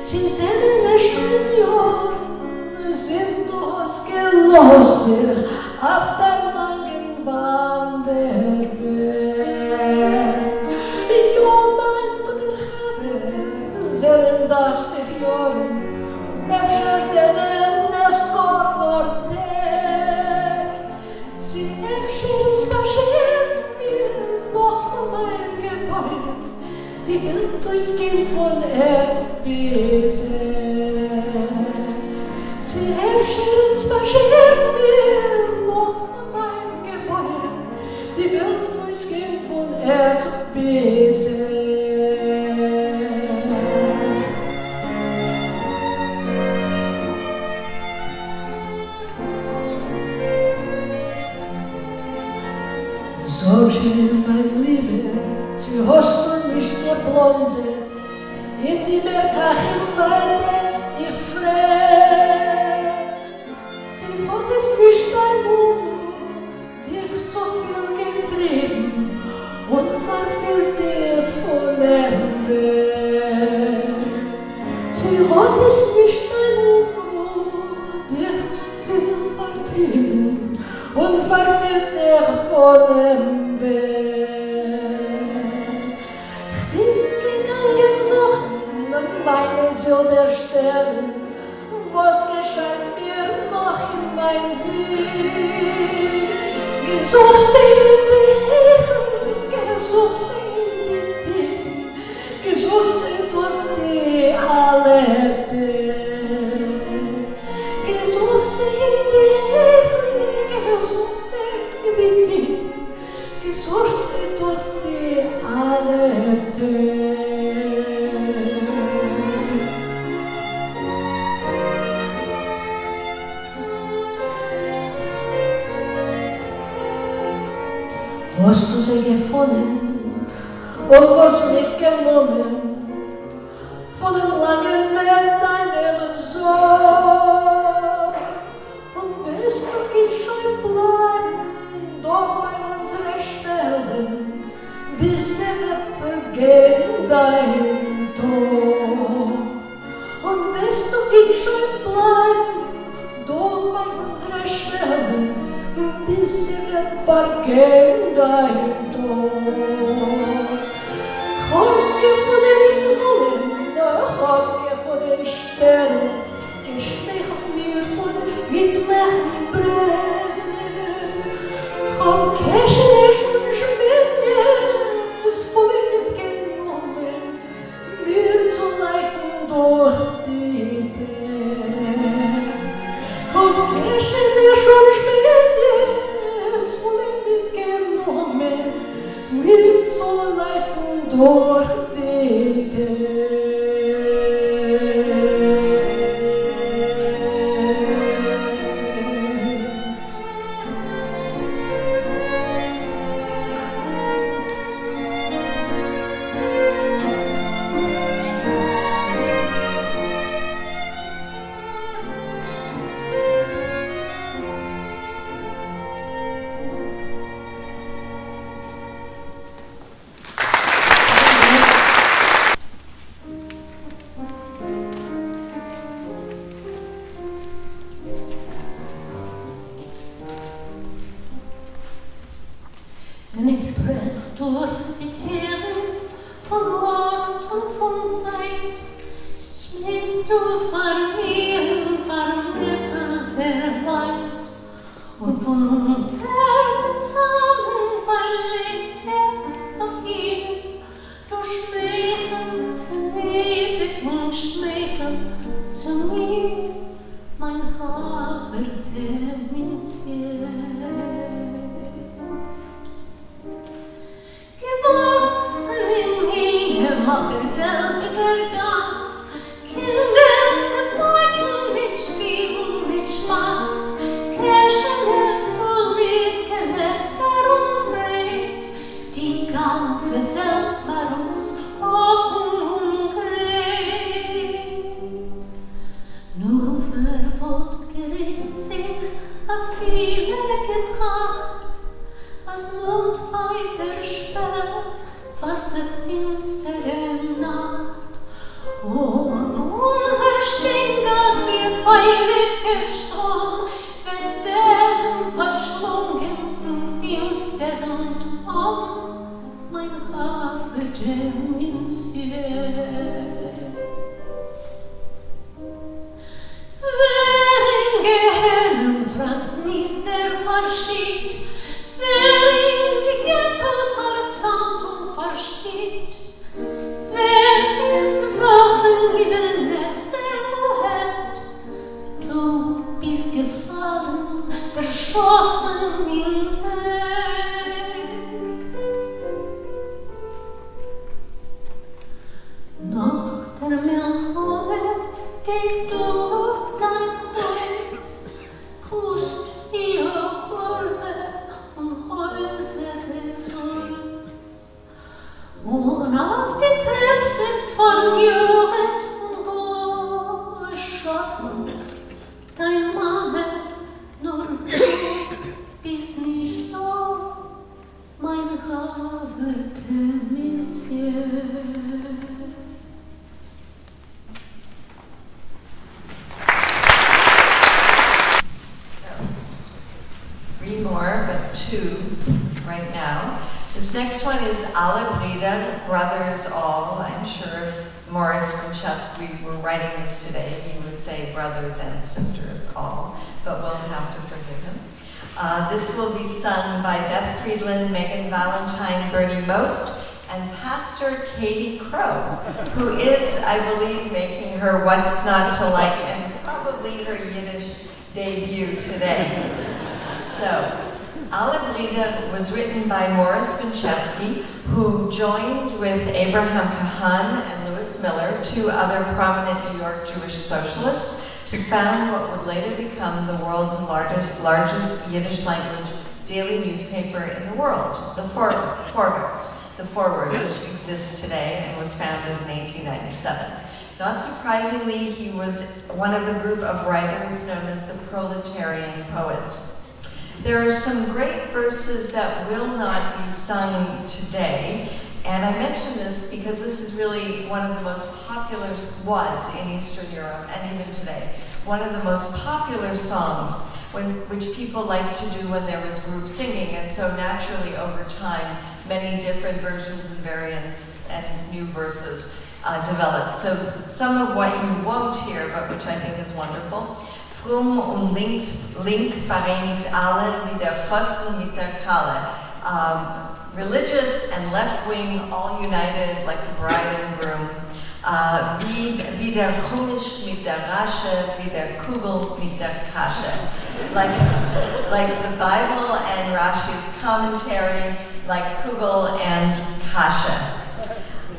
Sie sind in schönen Jahren, sind du ausgelost auf dein langen Wanderweg. Ja, mein guter Haver, zeren darfst dich jahren, öfter den erst Gormortek. Sie öfter ist passiert mir noch von mein Gebäude, die Welt durchs Kind von Erdbesen. Sie öfter ist passiert mir noch von mein Gebäude, die Welt durchs Kind von Erdbesen. Sag mir, mein Liebe, sie hast du nicht geblonset, in die Bergachim weiter ich frei. Sie hat es nicht dein Mund, dich zu viel getrieben und verfehlt dir von dem Weg. Sie hat es nicht dein Mund, dich zu viel vertrieben und verfehlt dir von dem Weg. Ich bin gegangen suchen an meine Silbersterne, was geschah mir noch in mein Weg. Gesucht sie in die Heeren, gesucht sie in die Tiefen, gesucht sie durch die alle Tage. Gesucht sie in die Heeren, gesucht sie in die Tiefen, gesucht sie durch die alle Tage. Hast du sie gefunden und was mitgenommen von dem langen Weg deinem Sohn? Und wirst du nicht schon bleiben, doch bei unseren Stellen, bis sie wird vergehen dein Tod? Und wirst du nicht schon bleiben, doch bei unseren Stellen, bis sie wird vergehen dein Tod. Chorke von den Sonnen, Chorke von den Sternen, geschmeichelt mir von Hitlerchen Brenn. Chorke schnell von Schminke, es voll mitgenommen, mir zu leiten durch die Tag. Chorke schnell von Schminke, es voll mitgenommen, mir zu leiten durch die Tag. Wenn ich brech durch die Tiere von Ort und von Zeit, schmiest du vor mir vermittelte Leid. Und von unter den Samen verlegt auf ihn, du schmeichelst ewigen Schmeichel zu mir, mein Haverte Minzier. Gewachsen in ihm auf demselben Glanz, Kinder zerfeuchten mit Spiel und mit Spaß, Kirchen es voll mit Gelächter und Freude, die ganze ganze Welt war uns offen und grün. Nur verwollt gerät sich auf viele Getracht, als Mond weiter schwer war der finstere Nacht. Und unser Sting, als wir feurige Sturm, wird werden verschlungen im finsteren Traum, mein Hafer dem ins Wer in Gehennem Transnister verschiebt, wer in die Ghettos verzahnt und versteht, wer ist Waffen über den Nester gehört, du bist gefallen, geschossen hinweg. Noch der Melchome geht durch dein Haus, pust wie Horve und Häuser des Ruhms. Und auf die Treppe sitzt von Jugend und graue Schatten dein Mame, nur du bist nicht da, mein Haverkämmerchen. Three more, but two right now. This next one is Alle Brüder, Brothers All. I'm sure if Morris Winchevsky were writing this today, he would say brothers and sisters all, but we'll have to forgive him. This will be sung by Beth Friedland, Megan Valentine, Bernie Most, and Pastor Katie Crow, who is, I believe, making her What's Not to Like and probably her Yiddish debut today. So, Alle Brüder was written by Morris Winchevsky, who joined with Abraham Kahan and Louis Miller, two other prominent New York Jewish socialists, to found what would later become the world's largest Yiddish language daily newspaper in the world, the Forward, which exists today and was founded in 1897. Not surprisingly, he was one of a group of writers known as the Proletarian Poets. There are some great verses that will not be sung today, and I mention this because this is really one of the most popular, was in Eastern Europe and even today, one of the most popular songs which people liked to do when there was group singing, and so naturally over time, many different versions and variants and new verses developed. So some of what you won't hear, but which I think is wonderful. Frum und Link vereinigt alle wie der Pfosten mit der Kalle. Religious and left-wing all united like a bride and groom. Wie der Chumash mit der Rasche, wie der Kugel mit der Kasche. Like the Bible and Rashi's commentary, like Kugel and Kasha.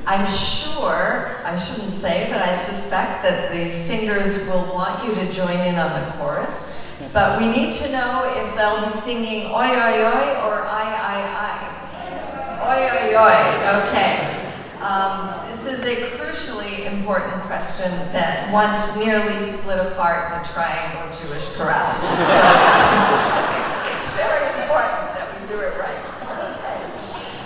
I'm sure, I shouldn't say, but I suspect that the singers will want you to join in on the chorus. But we need to know if they'll be singing oi oi oi or I. Oi oi oi, okay. This is a crucially important question that once nearly split apart the Triangle Jewish Chorale. So it's very important that we do it right. Okay.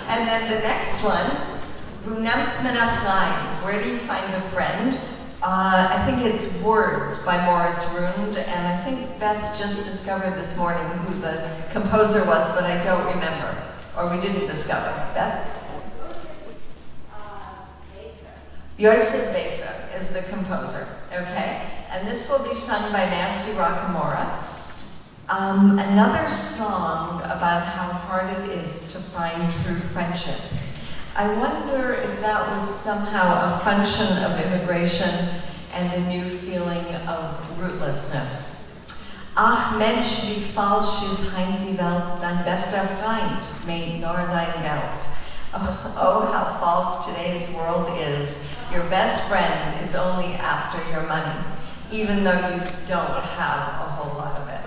And then the next one, Wo nimmt man a Freund? Where do you find a friend? I think it's Words by Morris Rund, and I think Beth just discovered this morning who the composer was, but I don't remember, or we didn't discover. Beth? Yosef Besa is the composer, okay? And this will be sung by Nancy Rockamora. Another song about how hard it is to find true friendship. I wonder if that was somehow a function of immigration and a new feeling of rootlessness. Ach Mensch, wie falsch ist heim die Welt, dein bester Freund meint nur dein Geld. Oh, how false today's world is. Your best friend is only after your money, even though you don't have a whole lot of it.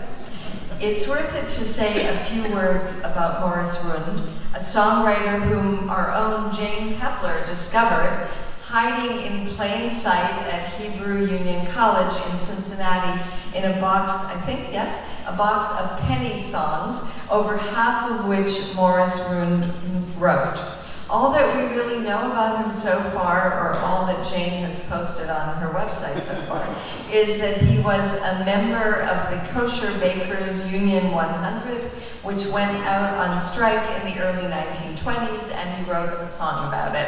it's worth it to say a few words about Morris Rund, a songwriter whom our own Jane Hepler discovered hiding in plain sight at Hebrew Union College in Cincinnati in a box, I think, yes, a box of penny songs, over half of which Morris Rund wrote. All that we really know about him so far, or all that Jane has posted on her website so far, is that he was a member of the Kosher Bakers Union 100, which went out on strike in the early 1920s, and he wrote a song about it.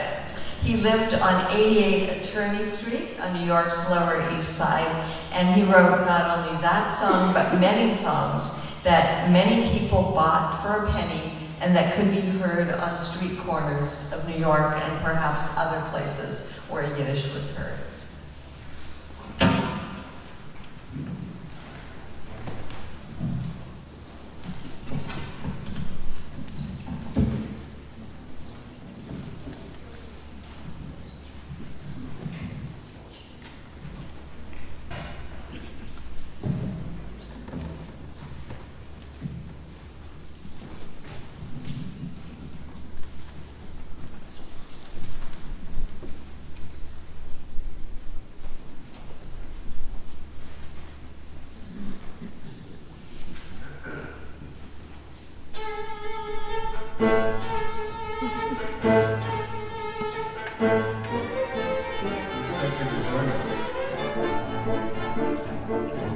He lived on 88 Attorney Street on New York's Lower East Side, and he wrote not only that song, but many songs that many people bought for a penny and that could be heard on street corners of New York and perhaps other places where Yiddish was heard.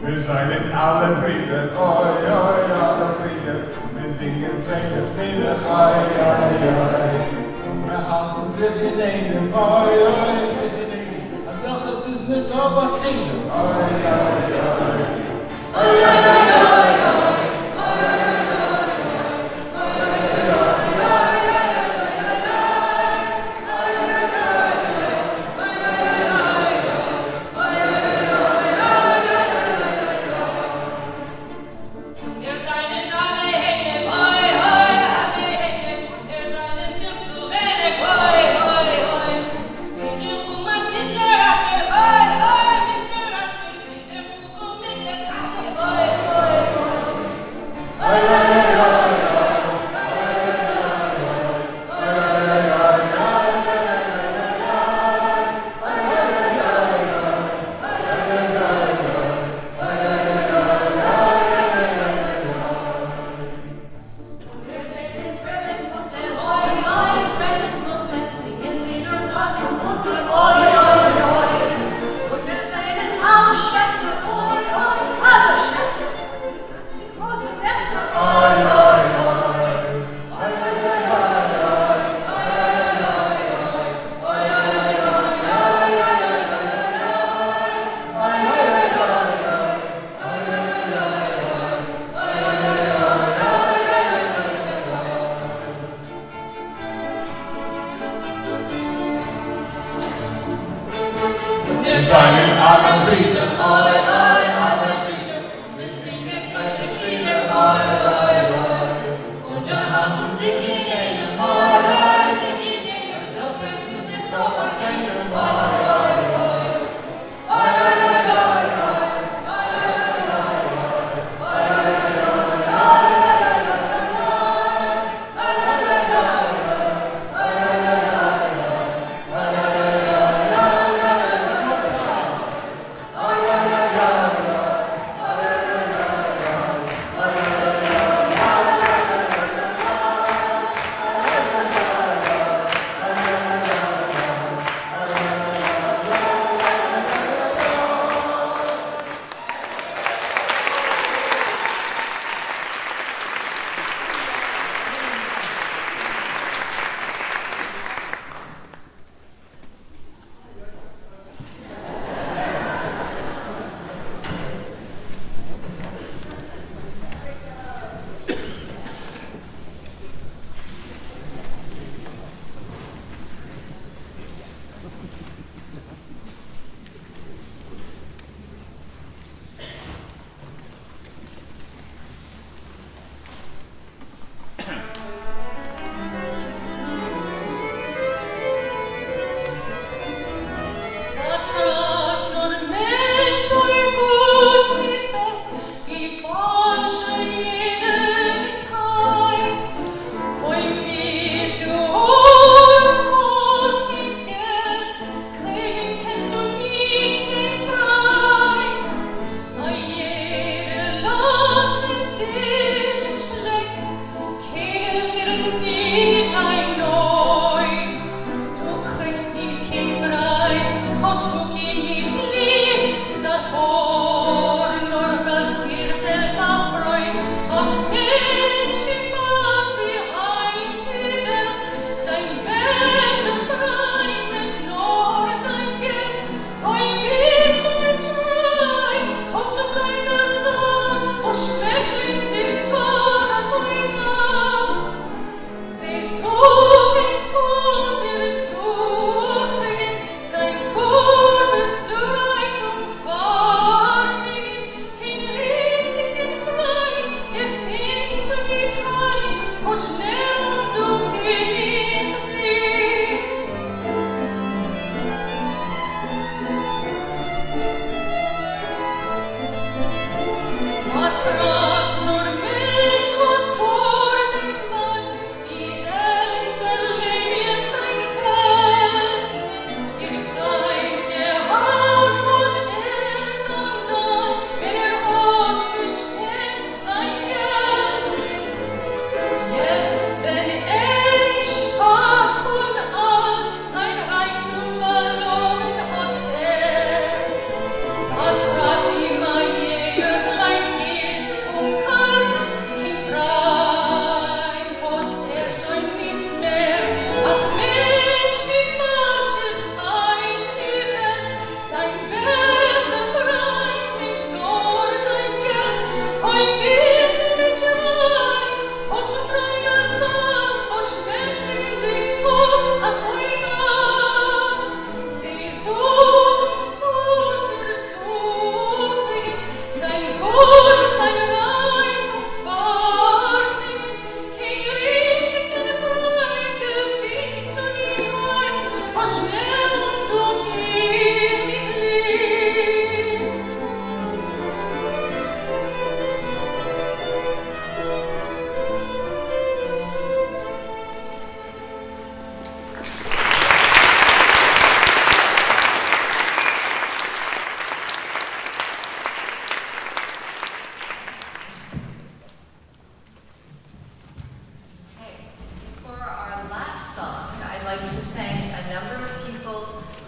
Wir seien alle Brüder, oi, oi, alle Brüder. Wir singen fremde Lieder, oi, oi, oi. Und wir halten sich in einem, oi, oi, sich in einem. Als auch das ist nicht aber Kingdom, oi, oi, oi. Oi, oi, oi, oi, oi. Seinen armen Brüder, oi, oi, arme Brüder, wir singen fremde Lieder, oi, oi, oi. Und wir haben sich in einem, oi, oi, sich in einem, selbst es ist nicht aber keinem, oi, oi, oi. Oi, oi, oi, oi, oi. Oi, oi, oi, oi, oi. Oi, oi, oi,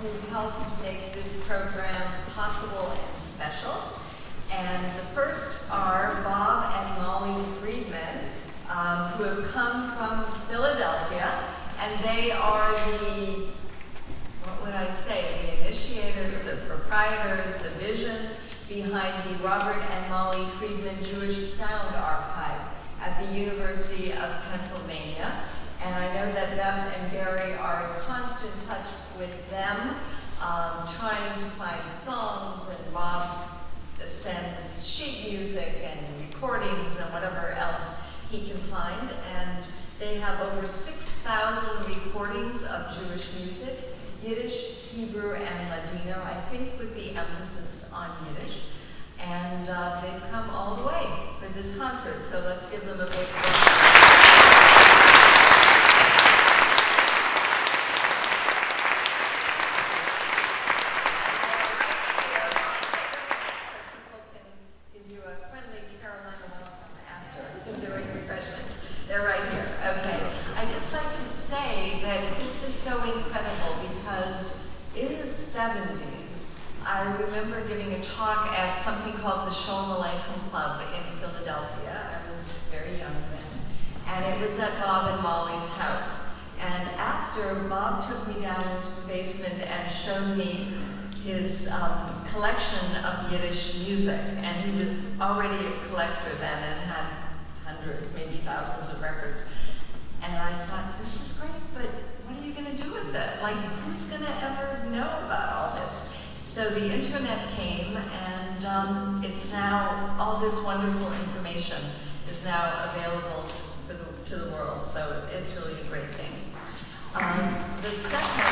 who helped make this program possible and special. And the first are Bob and Molly Friedman, who have come from Philadelphia, and they are the, what would I say, the initiators, the proprietors, the vision behind the Robert and Molly Friedman Jewish Sound Archive at the University of Pennsylvania. And I know that Beth and Gary are in constant touch with them, trying to find songs, and Bob sends sheet music and recordings and whatever else he can find. And they have over 6,000 recordings of Jewish music, Yiddish, Hebrew, and Ladino, I think with the emphasis on Yiddish. And they've come all the way for this concert, so let's give them a big round. They're right here. Okay. I'd just like to say that this is so incredible because in the 70s, I remember giving a talk at something called the Sholem Aleichem Club in Philadelphia. I was very young then. And it was at Bob and Molly's house. And after, Bob took me down into the basement and showed me his collection of Yiddish music. And he was already a collector then and had hundreds, maybe thousands of records. And I thought, this is great, but what are you going to do with it? Like, who's going to ever know about all this? So the internet came, and it's now, all this wonderful information is now available to the world. So it's really a great thing. The second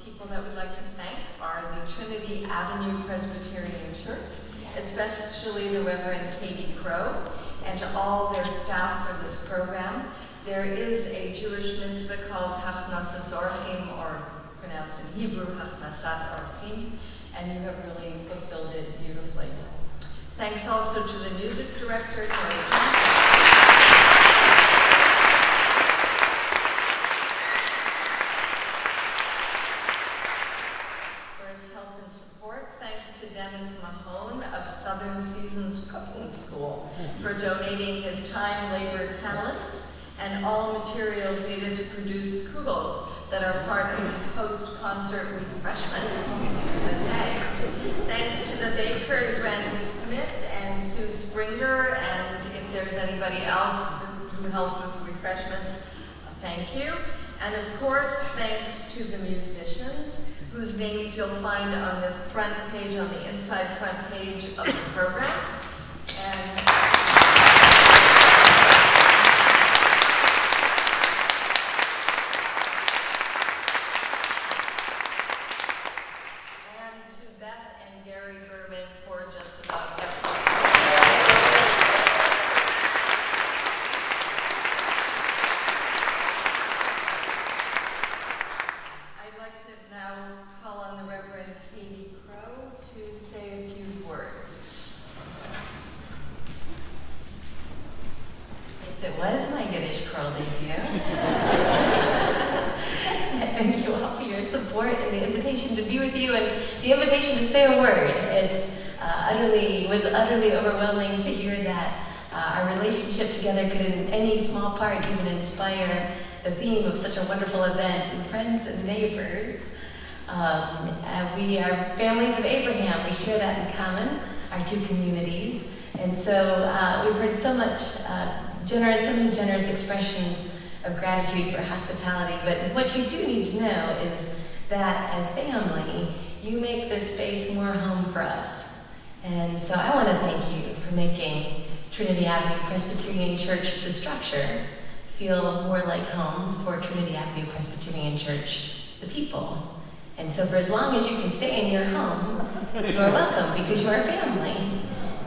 people that we'd like to thank are the Trinity Avenue Presbyterian Church, especially the Reverend Katie Crow, and to all their staff for this program. There is a Jewish mitzvah called Hachnasas Orchim, or pronounced in Hebrew, Hachnasat Orchim, and you have really fulfilled it beautifully. Thanks also to the music director, Terry Johnson, for his help and support. Thanks to Dennis Mahone of Southern Seasons Cooking School for donating his time, labor, talents, and all materials needed to produce kugels that are part of the post-concert refreshments. Okay. Thanks to the bakers, Randy Smith and Sue Springer, and if there's anybody else who helped with refreshments, thank you. And of course, thanks to the musicians, whose names you'll find on the front page, on the inside front page of the program. And to Beth and Gary Berman for just about everything. I'd like to now call on the Reverend Katie Crow to say a few words. Yes, it was my Yiddish Curl debut. Thank you all for your support and the invitation to be with you and the invitation to say a word. It's was utterly overwhelming to hear that our relationship together could in any small part even inspire the theme of such a wonderful event. And friends and neighbors, we are families of Abraham. We share that in common, our two communities. And so we've heard so many generous expressions of gratitude for hospitality. But what you do need to know is that as family, you make this space more home for us. And so I want to thank you for making Trinity Avenue Presbyterian Church, the structure, feel more like home for Trinity Avenue Presbyterian Church, the people. And so for as long as you can stay in your home, you are welcome because you are family.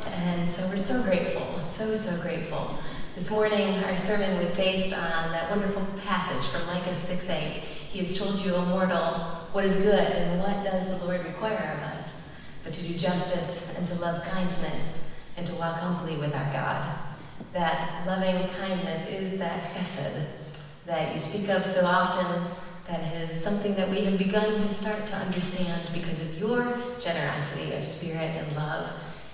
And so we're so grateful, so grateful. This morning, our sermon was based on that wonderful passage from Micah 6:8. He has told you, O mortal, what is good and what does the Lord require of us, but to do justice and to love kindness and to walk humbly with our God. That loving kindness is that chesed, that you speak of so often, that is something that we have begun to start to understand because of your generosity of spirit and love.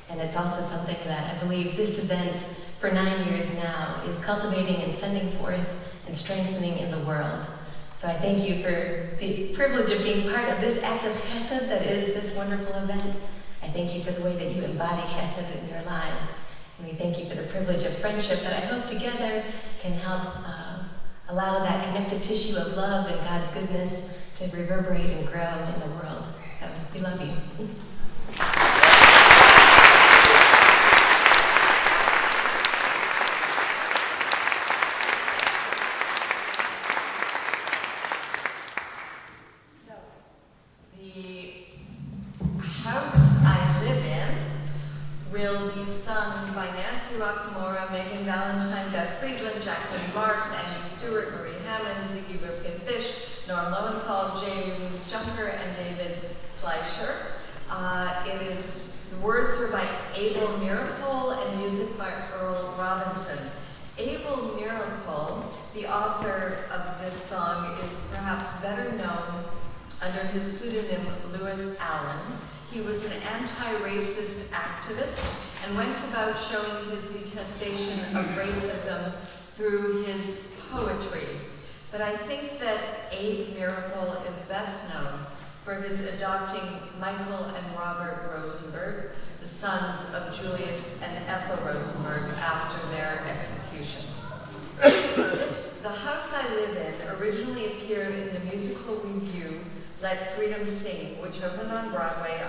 And it's also something that I believe this event for 9 years now is cultivating and sending forth and strengthening in the world. So I thank you for the privilege of being part of this act of chesed that is this wonderful event. I thank you for the way that you embody chesed in your lives. And we thank you for the privilege of friendship that I hope together can help allow that connective tissue of love and God's goodness to reverberate and grow in the world. So we love you. House I Live In will be sung by Nancy Rockamora, Megan Valentine, Beth Friedland, Jacqueline Marks, Andy Stewart, Marie Hammond, Ziggy Ripken-Fish, Norm Lowenthal, James Junker, and David Fleischer. The words are by Abel Miracle and music by Earl Robinson. Abel Miracle, the author of this song, is perhaps better known under his pseudonym Lewis Allen. He was an anti-racist activist and went about showing his detestation of racism through his poetry. But I think that Abe Miracle is best known for his adopting Michael and Robert Rosenberg, the sons of Julius and Ethel Rosenberg, after their execution. The House I Live In originally appeared in the musical review Let Freedom Sing, which opened on Broadway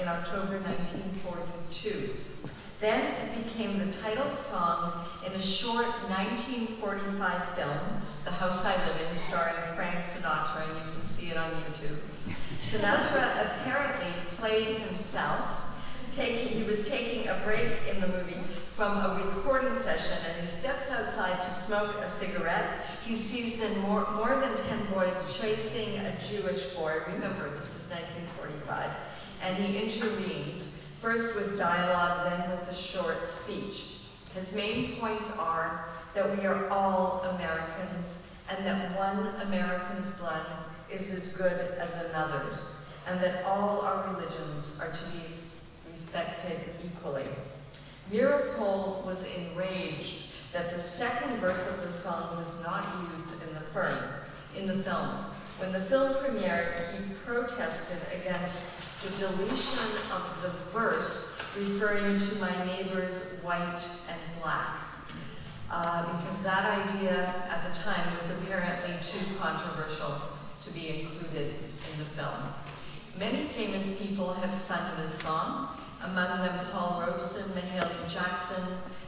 in October 1942. Then it became the title song in a short 1945 film, The House I Live In, starring Frank Sinatra, and you can see it on YouTube. Sinatra apparently played himself. He was taking a break in the movie from a recording session, and he steps outside to smoke a cigarette. He sees then more than 10 boys chasing a Jewish boy. Remember, this is 1945. And he intervenes, first with dialogue, then with a short speech. His main points are that we are all Americans, and that one American's blood is as good as another's, and that all our religions are to be respected equally. Miracle was enraged that the second verse of the song was not used in the film. When the film premiered, he protested against the deletion of the verse referring to my neighbors white and black, because that idea at the time was apparently too controversial to be included in the film. Many famous people have sung this song, among them Paul Robeson, Mahalia Jackson,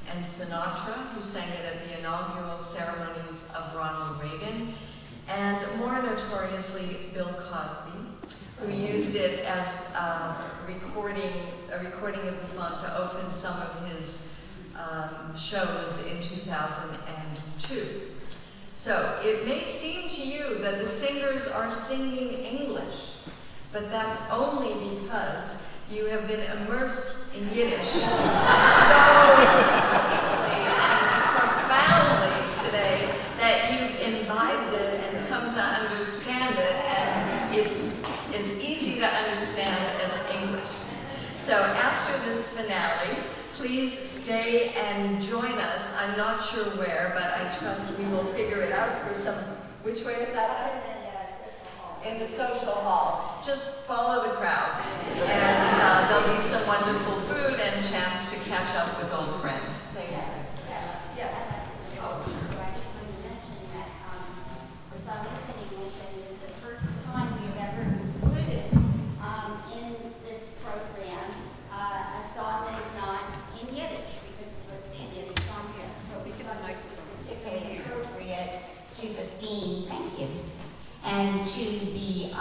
and Sinatra, who sang it at the inaugural ceremonies of Ronald Reagan, and more notoriously, Bill Cosby, who used it as a recording of the song to open some of his shows in 2002. So it may seem to you that the singers are singing English, but that's only because you have been immersed in Yiddish so deeply and profoundly today that you've imbibed it and come to understand it, and it's as easy to understand as English. So after this finale, please stay and join us. I'm not sure where, but I trust we will figure it out for some. Which way is that? In the social hall. Just follow the crowds, and there'll be some wonderful food and chance to catch up with old friends. Thank you. Yes. The song is in English, and it's the first time we've ever included in this program a song that is not in Yiddish, because it's supposed to be a Yiddish song here. But we feel like it's particularly appropriate to the theme. Thank you. And to the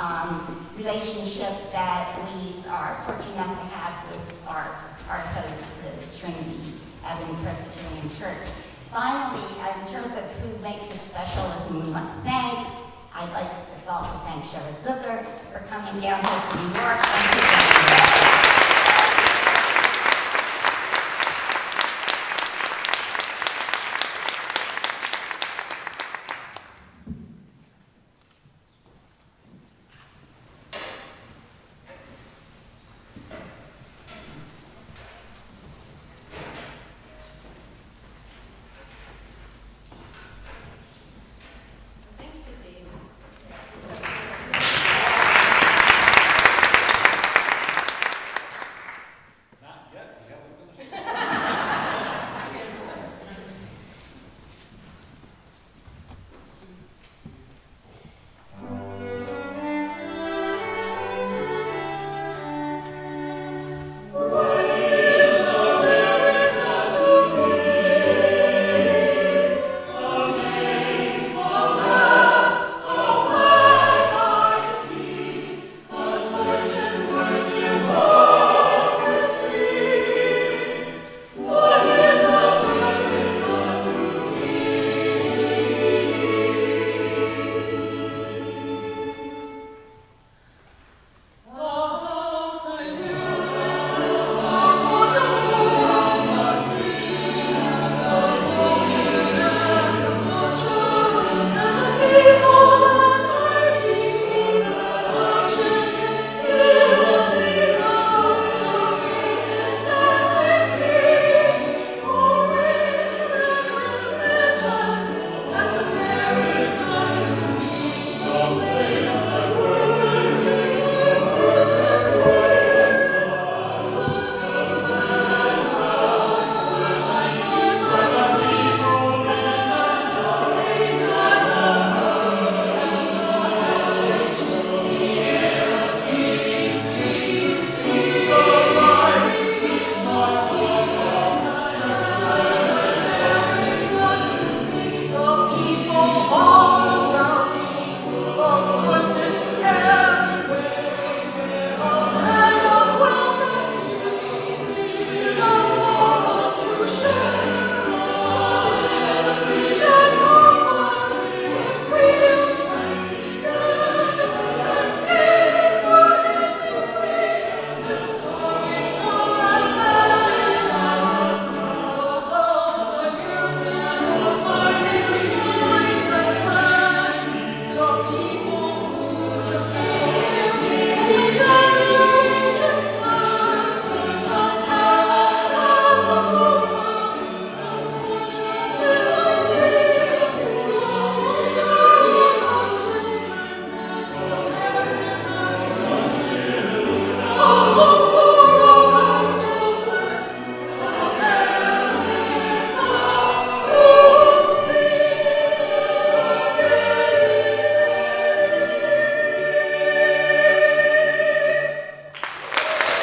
relationship that we are fortunate enough to have with our hosts, the Trinity Avenue Presbyterian Church. Finally, in terms of who makes it special and who we want to thank, I'd like us all to thank Sherrod Zucker for coming down here from New York. Thank you.